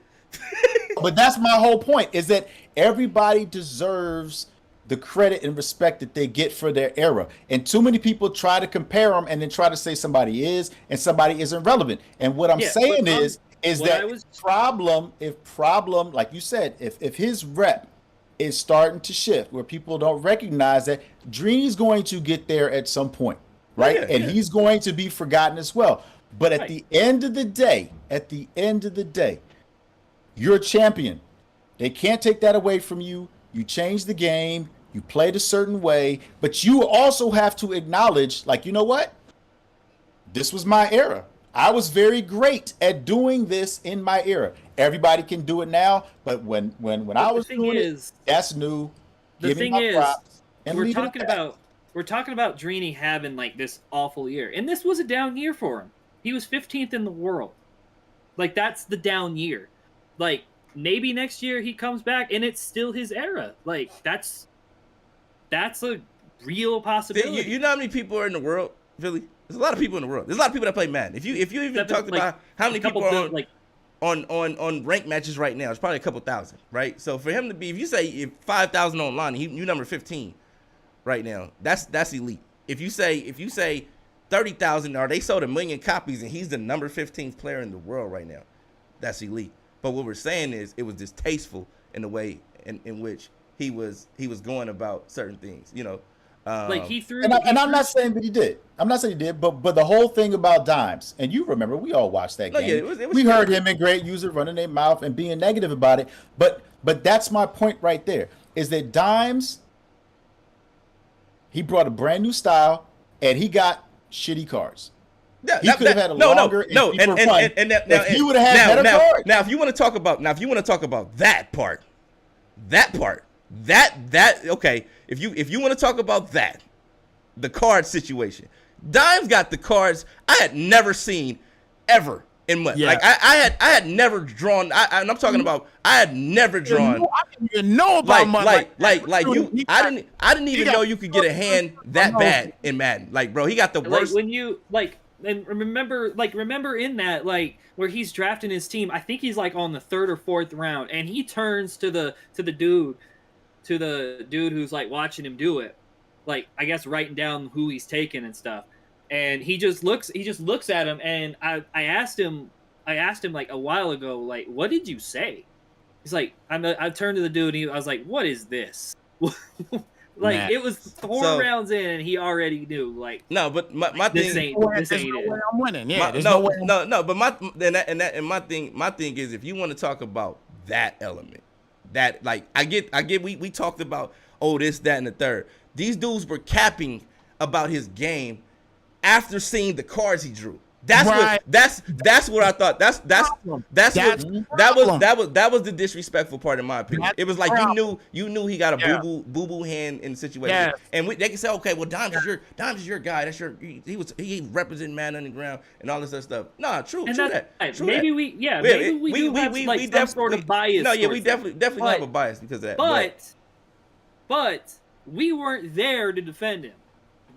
Speaker 3: But that's my whole point, is that everybody deserves the credit and respect that they get for their era. And too many people try to compare them and then try to say somebody is and somebody isn't relevant. And what I'm saying is that problem, like you said, if his rep is starting to shift where people don't recognize that, Dreamy's going to get there at some point, right? He's going to be forgotten as well. But at the end of the day, you're a champion. They can't take that away from you. You changed the game. You played a certain way. But you also have to acknowledge, like, you know what? This was my era. I was very great at doing this in my era. Everybody can do it now. But when I was doing it, that's new.
Speaker 2: The thing is, we're talking about Dreeny having like this awful year. And this was a down year for him. He was 15th in the world. Like, that's the down year. Like, maybe next year he comes back and it's still his era. Like, that's a real possibility.
Speaker 1: You know how many people are in the world, Philly? There's a lot of people in the world. There's a lot of people that play Madden. If you even talked about how many people are on ranked matches right now, it's probably a couple thousand, right? So for him to be, if you say 5,000 online, you number 15 right now. That's elite. If you say 30,000, or they sold 1 million copies and he's the number 15th player in the world right now, that's elite. But what we're saying is it was distasteful in the way in which he was going about certain things, you know.
Speaker 2: Like he threw,
Speaker 3: I'm not saying that he did. I'm not saying he did, but the whole thing about Dimes, and you remember, we all watched that game.
Speaker 1: Yeah, it was
Speaker 3: we heard him and Great User running their mouth and being negative about it. But that's my point right there, is that Dimes, he brought a brand new style and he got shitty cards. He could have had a longer and deeper run if he would have had better cards.
Speaker 1: Now, if you want to talk about that part, okay. If you want to talk about that, the card situation, Dimes got the cards I had never seen ever in Madden. Yeah. Like I had never drawn. I'm talking about I had never drawn.
Speaker 4: I didn't even know about
Speaker 1: Madden. I didn't even know you could get a hand that bad in Madden. Like, bro, he got the worst.
Speaker 2: Like when you and remember in that, like, where he's drafting his team, I think he's like on the 3rd or 4th round, and he turns to the dude who's like watching him do it, like, I guess writing down who he's taking and stuff, and he just looks at him, and I asked him like a while ago, like, what did you say? He's like, I turned to the dude and I was like, what is this? Like, it was 4 rounds in, and he already knew. Like,
Speaker 1: no, but my thing,
Speaker 2: this ain't it.
Speaker 4: I'm winning. Yeah,
Speaker 1: no. But my thing is, if you want to talk about that element, that, like, I get. We talked about this, that, and the third. These dudes were capping about his game after seeing the cards he drew. That's right. That's what I thought. That was the disrespectful part in my opinion. It was like you knew he got a boo boo hand in the situation. Yes. And they can say, okay, well, Dimes is your guy. That's he represented Madden Underground and all this other stuff. Nah, true that.
Speaker 2: Maybe we have some sort of bias.
Speaker 1: No, yeah, we definitely have a bias because of that.
Speaker 2: But we weren't there to defend him.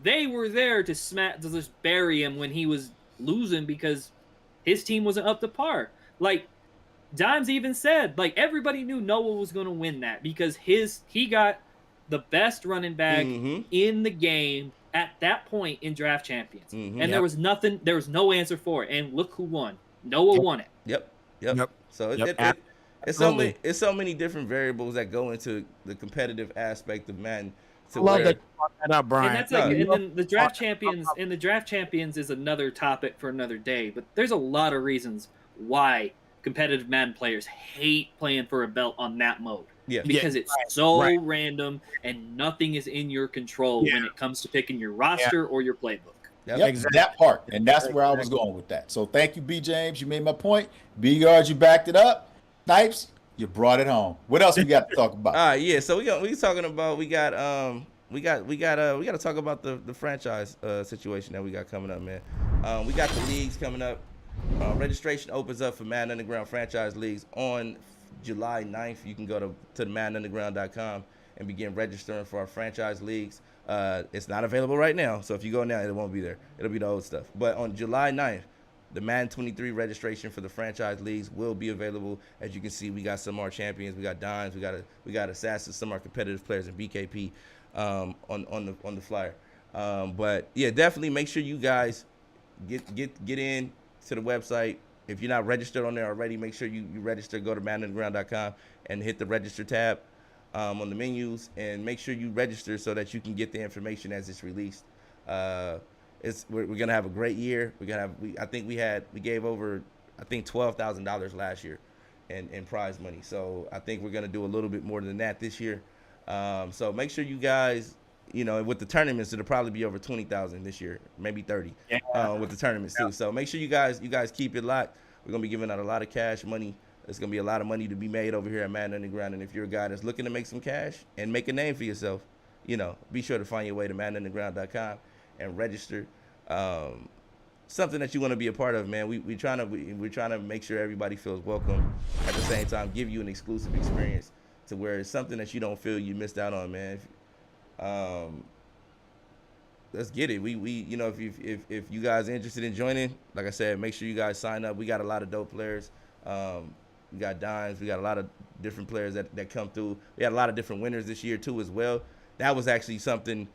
Speaker 2: They were there to just bury him when he was losing because his team wasn't up to par. Like, Dimes even said, like, everybody knew Noah was going to win that because he got the best running back in the game at that point in Draft Champions. And there was no answer for it. And look who won. Noah won it.
Speaker 1: Yep. So it's so many different variables that go into the competitive aspect of Madden.
Speaker 4: I love that you brought that up, Brian.
Speaker 2: And that's and then the draft champions is another topic for another day. But there's a lot of reasons why competitive Madden players hate playing for a belt on that mode.
Speaker 1: Yeah.
Speaker 2: because it's so random and nothing is in your control when it comes to picking your roster or your playbook.
Speaker 3: Yep, exactly. That part. And that's where I was going with that. So thank you, B. James. You made my point. B. Yards, you backed it up. Snipes, you brought it home. What else we got to talk about?
Speaker 1: All right, yeah. So we talking about we got to talk about the franchise situation that we got coming up, man. We got the leagues coming up. Registration opens up for Madden Underground franchise leagues on July 9th. You can go to the MaddenUnderground.com and begin registering for our franchise leagues. It's not available right now, so if you go now, it won't be there. It'll be the old stuff. But on July 9th, the Madden 23 registration for the franchise leagues will be available. As you can see, we got some of our champions, we got Dimes, we got Assassins, some of our competitive players in BKP on the flyer. But yeah, definitely make sure you guys get in to the website. If you're not registered on there already, make sure you register. Go to MaddenUnderground.com and hit the register tab on the menus, and make sure you register so that you can get the information as it's released. We're gonna have a great year. We gave over $12,000 last year in prize money. So I think we're gonna do a little bit more than that this year. So make sure you guys, with the tournaments, it'll probably be over 20,000 this year, maybe 30 with the tournaments too. So make sure you guys keep it locked. We're gonna be giving out a lot of cash money. There's gonna be a lot of money to be made over here at Madden Underground. And if you're a guy that's looking to make some cash and make a name for yourself, be sure to find your way to MaddenUnderground.com and register. Something that you want to be a part of, man. We're trying to make sure everybody feels welcome. At the same time, give you an exclusive experience to where it's something that you don't feel you missed out on, man. Let's get it. If you guys are interested in joining, like I said, make sure you guys sign up. We got a lot of dope players. We got Dimes. We got a lot of different players that come through. We had a lot of different winners this year too as well. That was actually something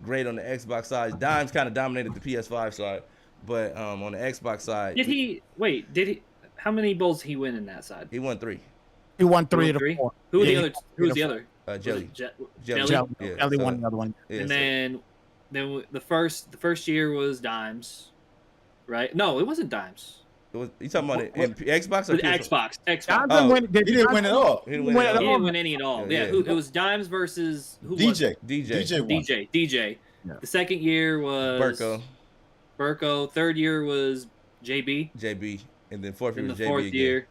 Speaker 1: great on the Xbox side. Dimes kind of dominated the PS5 side, but on the Xbox side,
Speaker 2: how many bowls did he win in that side?
Speaker 1: He won 3.
Speaker 4: He won 3 of the 4.
Speaker 2: Who was the other?
Speaker 1: Jelly.
Speaker 2: Jelly.
Speaker 1: Yeah,
Speaker 4: Jelly won the other one.
Speaker 1: Yeah,
Speaker 2: and then the first year was Dimes, right? No, it wasn't Dimes.
Speaker 1: You talking about it in Xbox or
Speaker 2: Xbox?
Speaker 3: He didn't win at all.
Speaker 1: He didn't win
Speaker 2: any at all.
Speaker 1: Yeah.
Speaker 2: It was Dimes versus who?
Speaker 3: DJ.
Speaker 2: DJ.
Speaker 3: Yeah.
Speaker 2: The second year was Burko. Third year was JB.
Speaker 1: And then fourth year was JB.
Speaker 2: Fourth year,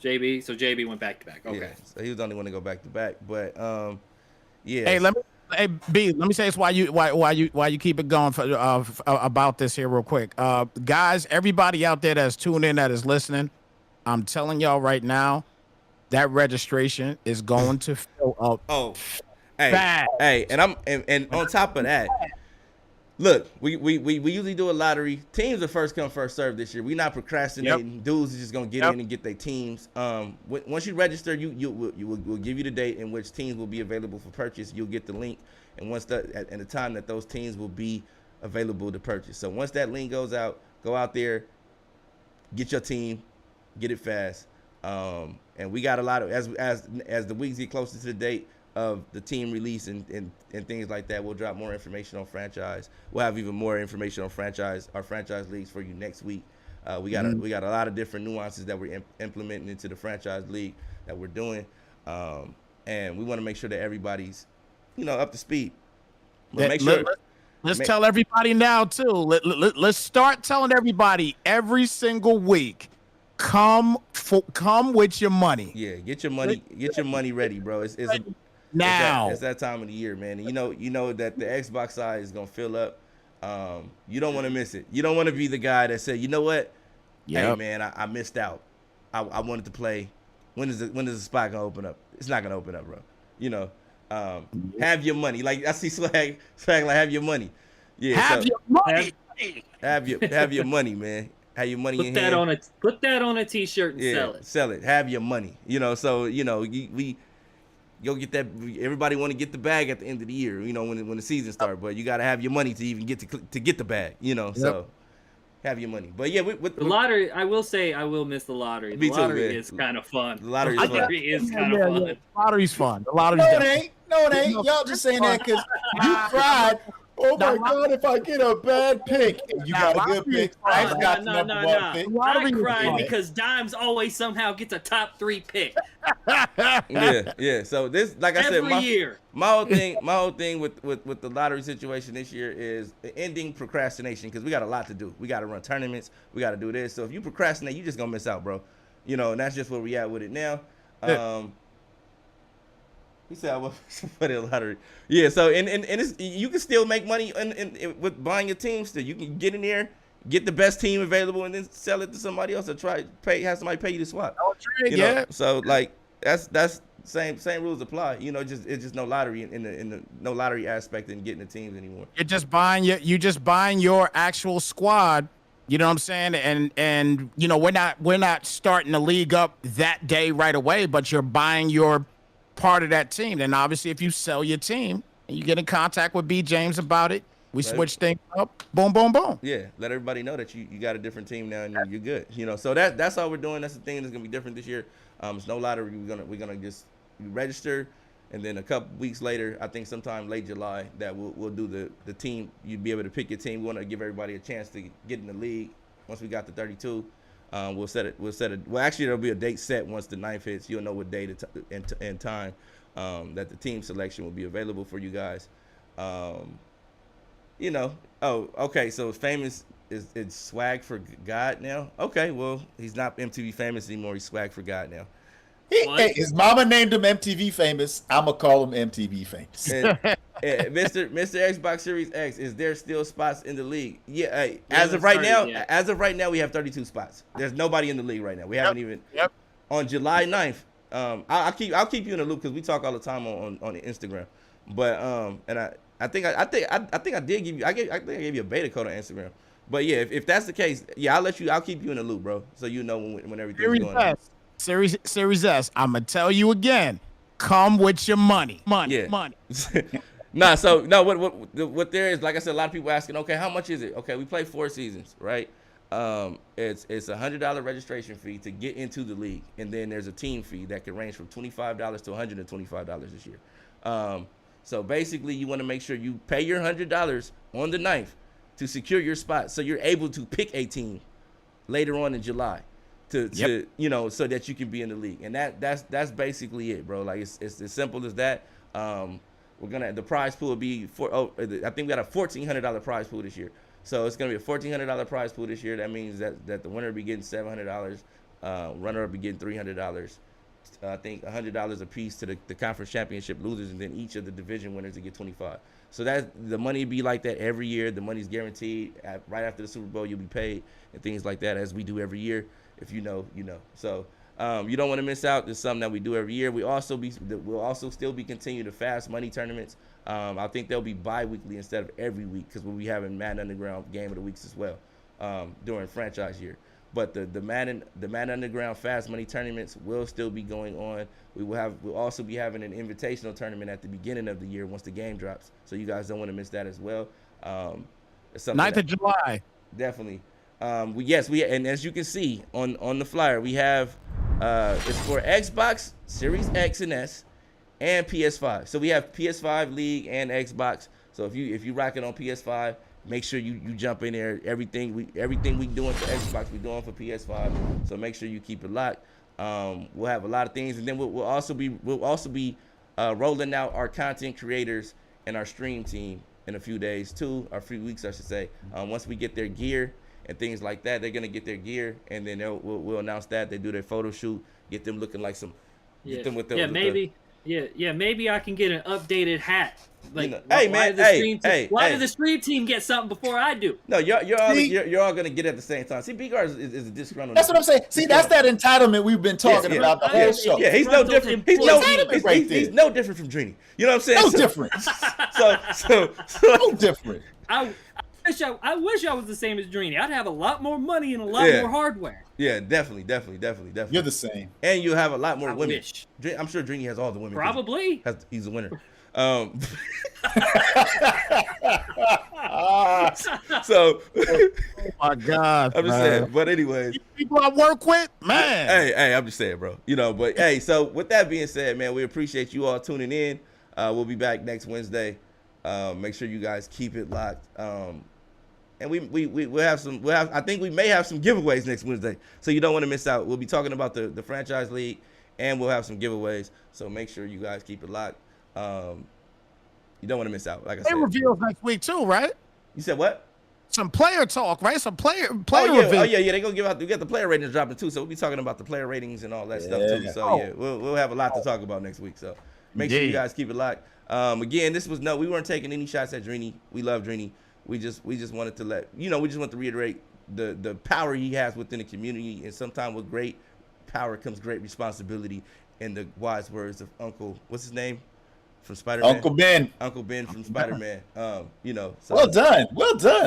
Speaker 2: JB. So JB went back to back. Okay.
Speaker 1: Yeah, so he was the only one to go back to back. But yeah.
Speaker 4: Hey, B, let me say this why you keep it going for, about this here real quick. Guys, everybody out there that's tuned in, that is listening, I'm telling y'all right now, that registration is going to fill up.
Speaker 1: Oh, hey, and on top of that, look, we usually do a lottery. Teams are first come, first serve this year. We're not procrastinating. Yep. Dudes are just gonna get in and get their teams. Once you register, we'll give you the date in which teams will be available for purchase. You'll get the link, and once at the time that those teams will be available to purchase. So once that link goes out, go out there, get your team, get it fast. And we got a lot of as the weeks get closer to the date of the team release and things like that, we'll drop more information on franchise. We'll have even more information on our franchise leagues for you next week. We got a lot of different nuances that we're implementing into the franchise league that we're doing, and we want to make sure that everybody's up to speed. But make sure.
Speaker 4: Let's tell everybody now too. Let's start telling everybody every single week. Come with your money.
Speaker 1: Yeah, get your money ready, bro. It's that time of the year, man. And you know that the Xbox side is gonna fill up. You don't want to miss it. You don't want to be the guy that said, you know what? Yep. Hey man, I missed out. I wanted to play. When is the spot gonna open up? It's not gonna open up, bro. Have your money. Like I see swag like have your money. Yeah,
Speaker 4: have your money.
Speaker 1: Have your money, man. Have your money in hand.
Speaker 2: Put that on a t-shirt and sell it.
Speaker 1: Sell it. Have your money. So we you'll get that. Everybody want to get the bag at the end of the year. When the season starts, but you got to have your money to even get to get the bag. So have your money. But yeah, with
Speaker 2: the lottery, I will say I will miss the lottery. The lottery is kind of fun.
Speaker 1: The lottery is kind of fun.
Speaker 4: The lottery's fun.
Speaker 3: No, it ain't. Y'all just saying that because you cried Oh
Speaker 4: Now,
Speaker 3: my God! If I get a bad pick, and you got a good pick, I've got the number one pick.
Speaker 2: I cry because Dimes always somehow gets a top 3 pick.
Speaker 1: Yeah. So this, like I said,
Speaker 2: Every year.
Speaker 1: my whole thing with the lottery situation this year is ending procrastination, because we got a lot to do. We got to run tournaments. We got to do this. So if you procrastinate, you just gonna miss out, bro. You know, and that's just where we at with it now. He said I was for the lottery. Yeah. So and it's, you can still make money in with buying your team. Still, you can get in there, get the best team available, and then sell it to somebody else, or have somebody pay you to swap. You know? So like that's same rules apply. You know, it's just no lottery in the no lottery aspect in getting the teams anymore.
Speaker 4: You're just buying your actual squad. You know what I'm saying? And you know, we're not starting the league up that day right away, but you're buying your part of that team. Then obviously, if you sell your team and you get in contact with B James about it, we switch things up. Boom, boom, boom.
Speaker 1: Yeah, let everybody know that you got a different team now and you're good. You know, so that's all we're doing. That's the thing that's gonna be different this year. It's no lottery. We're gonna just register, and then a couple weeks later, I think sometime late July, that we'll do the team. You'd be able to pick your team. We want to give everybody a chance to get in the league. Once we got the 32, we'll set it. Well, actually, there'll be a date set once the 9th hits. You'll know what date and time that the team selection will be available for you guys. You know. Oh, okay. So Famous is swag for God now. Okay, well, he's not MTV Famous anymore. He's swag for God now.
Speaker 3: Hey, his mama named him MTV Famous. I'ma call him MTV Famous.
Speaker 1: And Mr. Xbox Series X, is there still spots in the league? Yeah. Hey, as of right now, we have 32 spots. There's nobody in the league right now. We haven't even.
Speaker 4: Yep.
Speaker 1: On July 9th, I'll keep you in the loop, because we talk all the time on Instagram. But and I think I did give you I think I gave you a beta code on Instagram. But yeah, if that's the case, yeah, I'll keep you in the loop, bro, so you know when everything's going on.
Speaker 4: Series S. I'm gonna tell you again. Come with your money. Money.
Speaker 1: Nah, so no, what there is, like I said, a lot of people asking, okay, how much is it? Okay, we play 4 seasons, right? It's $100 registration fee to get into the league, and then there's a team fee that can range from $25 to $125 this year. So basically, you want to make sure you pay your $100 on the 9th to secure your spot, so you're able to pick a team later on in July. To you know, so that you can be in the league, and that's basically it, bro. Like it's as simple as that. The prize pool will be I think we got a $1,400 prize pool this year, so it's gonna be a $1,400 prize pool this year. That means that the winner will be getting $700, runner up be getting $300. I think $100 a piece to the conference championship losers, and then each of the division winners to get $25. So that the money be like that every year. The money's guaranteed. Right after the Super Bowl, you'll be paid and things like that, as we do every year. If you know, you know. So you don't want to miss out. It's something that we do every year. We'll also still be continuing the fast money tournaments. I think they'll be bi-weekly instead of every week, because we'll be having Madden Underground Game of the Weeks as well during franchise year. But the Madden Underground Fast Money tournaments will still be going on. We'll also be having an invitational tournament at the beginning of the year once the game drops. So you guys don't want to miss that as well.
Speaker 4: 9th of July.
Speaker 1: Definitely. And as you can see on the flyer, we have it's for Xbox Series X and S and PS5. So we have PS5 League and Xbox. So if you rock it on PS5, make sure you jump in there. Everything we doing for Xbox, we doing for PS5. So make sure you keep it locked. We'll have a lot of things, and then we'll also be rolling out our content creators and our stream team in a few days too, or a few weeks, I should say. Once we get their gear and things like that, they're gonna get their gear, and then we'll announce that they do their photo shoot, get them looking like some. Get them with the,
Speaker 2: maybe I can get an updated hat. Like,
Speaker 1: you know, why
Speaker 2: did the stream team get something before I do?
Speaker 1: No, you're all gonna get it at the same time. See, B-Guard is a disgruntled.
Speaker 3: That's what I'm saying. See, that's that entitlement we've been talking about the whole show.
Speaker 1: Yeah, he's no different. He's no different from Drini. You know what I'm saying?
Speaker 3: No different.
Speaker 1: So
Speaker 3: no different.
Speaker 2: I wish I was the same as Drini. I'd have a lot more money and a lot more hardware.
Speaker 1: Yeah, definitely.
Speaker 3: You're the same.
Speaker 1: And you have a lot more women.
Speaker 2: Wish.
Speaker 1: I'm sure Drini has all the women.
Speaker 2: Probably.
Speaker 1: He's a winner. So
Speaker 4: oh my God,
Speaker 1: I'm just saying. But anyways,
Speaker 4: people I work with, man.
Speaker 1: Hey, I'm just saying, bro. You know, but hey, so with that being said, man, we appreciate you all tuning in. We'll be back next Wednesday. Make sure you guys keep it locked. And we'll have some. I think we may have some giveaways next Wednesday, so you don't want to miss out. We'll be talking about the franchise league, and we'll have some giveaways. So make sure you guys keep it locked. You don't want to miss out. Like I said,
Speaker 4: reveals next week too, right?
Speaker 1: You said what?
Speaker 4: Some player talk, right? Some player
Speaker 1: Oh yeah,
Speaker 4: reveal.
Speaker 1: They're gonna give out. We got the player ratings dropping too, so we'll be talking about the player ratings and all that stuff too. So yeah, we'll have a lot to talk about next week. So make sure you guys keep it locked. Again, we weren't taking any shots at Drini. We love Drini. We just wanted to we just want to reiterate the power he has within the community, and sometimes with great power comes great responsibility. In the wise words of Uncle, what's his name from Spider-Man? Uncle Ben from Spider-Man. So,
Speaker 3: well done.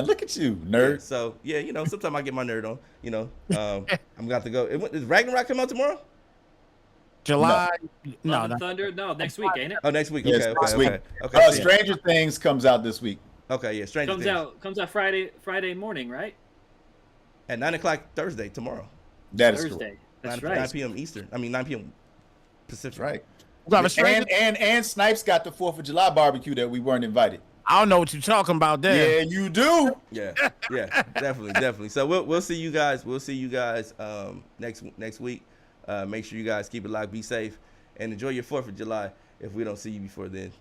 Speaker 3: Look at you, nerd.
Speaker 1: Sometimes I get my nerd on. I'm got to go. Is Ragnarok come out tomorrow?
Speaker 4: July.
Speaker 2: No, Thunder. No, next week, ain't it?
Speaker 1: Oh, next week.
Speaker 3: Yes,
Speaker 1: Okay.
Speaker 3: Stranger Things comes out this week.
Speaker 1: Okay, yeah. Stranger Things
Speaker 2: comes out Friday morning, right?
Speaker 1: At 9:00 Thursday tomorrow.
Speaker 3: That is
Speaker 2: Thursday. That's
Speaker 1: 9 p.m. Eastern. 9 p.m. Pacific.
Speaker 3: Right.
Speaker 4: And
Speaker 3: Snipes got the 4th of July barbecue that we weren't invited.
Speaker 4: I don't know what you're talking about there.
Speaker 3: Yeah, you do.
Speaker 1: Yeah, definitely. So we'll see you guys. Next week. Make sure you guys keep it locked. Be safe and enjoy your 4th of July. If we don't see you before then,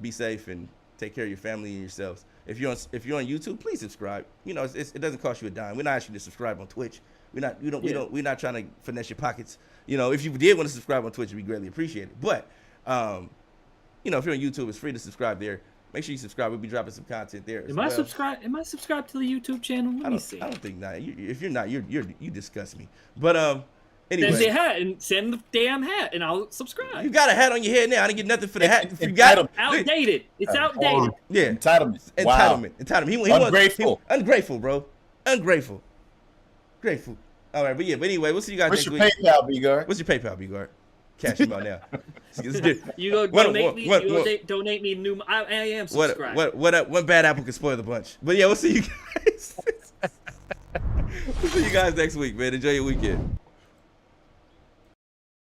Speaker 1: be safe and take care of your family and yourselves. If you're on YouTube, please subscribe. It doesn't cost you a dime. We're not asking you to subscribe on Twitch. We're not trying to finesse your pockets. If you did want to subscribe on Twitch, it'd be greatly appreciated. But if you're on YouTube, it's free to subscribe there. Make sure you subscribe. We'll be dropping some content there.
Speaker 2: Am I subscribed to the YouTube channel? Let me see.
Speaker 1: I don't think not. If you're not, you disgust me. But anyway,
Speaker 2: send the hat and send the damn hat, and I'll subscribe.
Speaker 1: You got a hat on your head now. I didn't get nothing for the hat. You got it.
Speaker 2: Outdated. It's outdated.
Speaker 1: Yeah.
Speaker 3: Entitlement. Wow.
Speaker 1: Entitlement.
Speaker 3: Ungrateful.
Speaker 1: Ungrateful, bro. Ungrateful. Grateful. All right, but anyway, we'll see you guys next week.
Speaker 3: What's your PayPal, B-Guard?
Speaker 1: What's your PayPal, B-Guard? Cash him out now.
Speaker 2: You go donate me. Donate me new. I am subscribed.
Speaker 1: One bad apple can spoil the bunch. But yeah, we'll see you guys. We'll see you guys next week, man. Enjoy your weekend.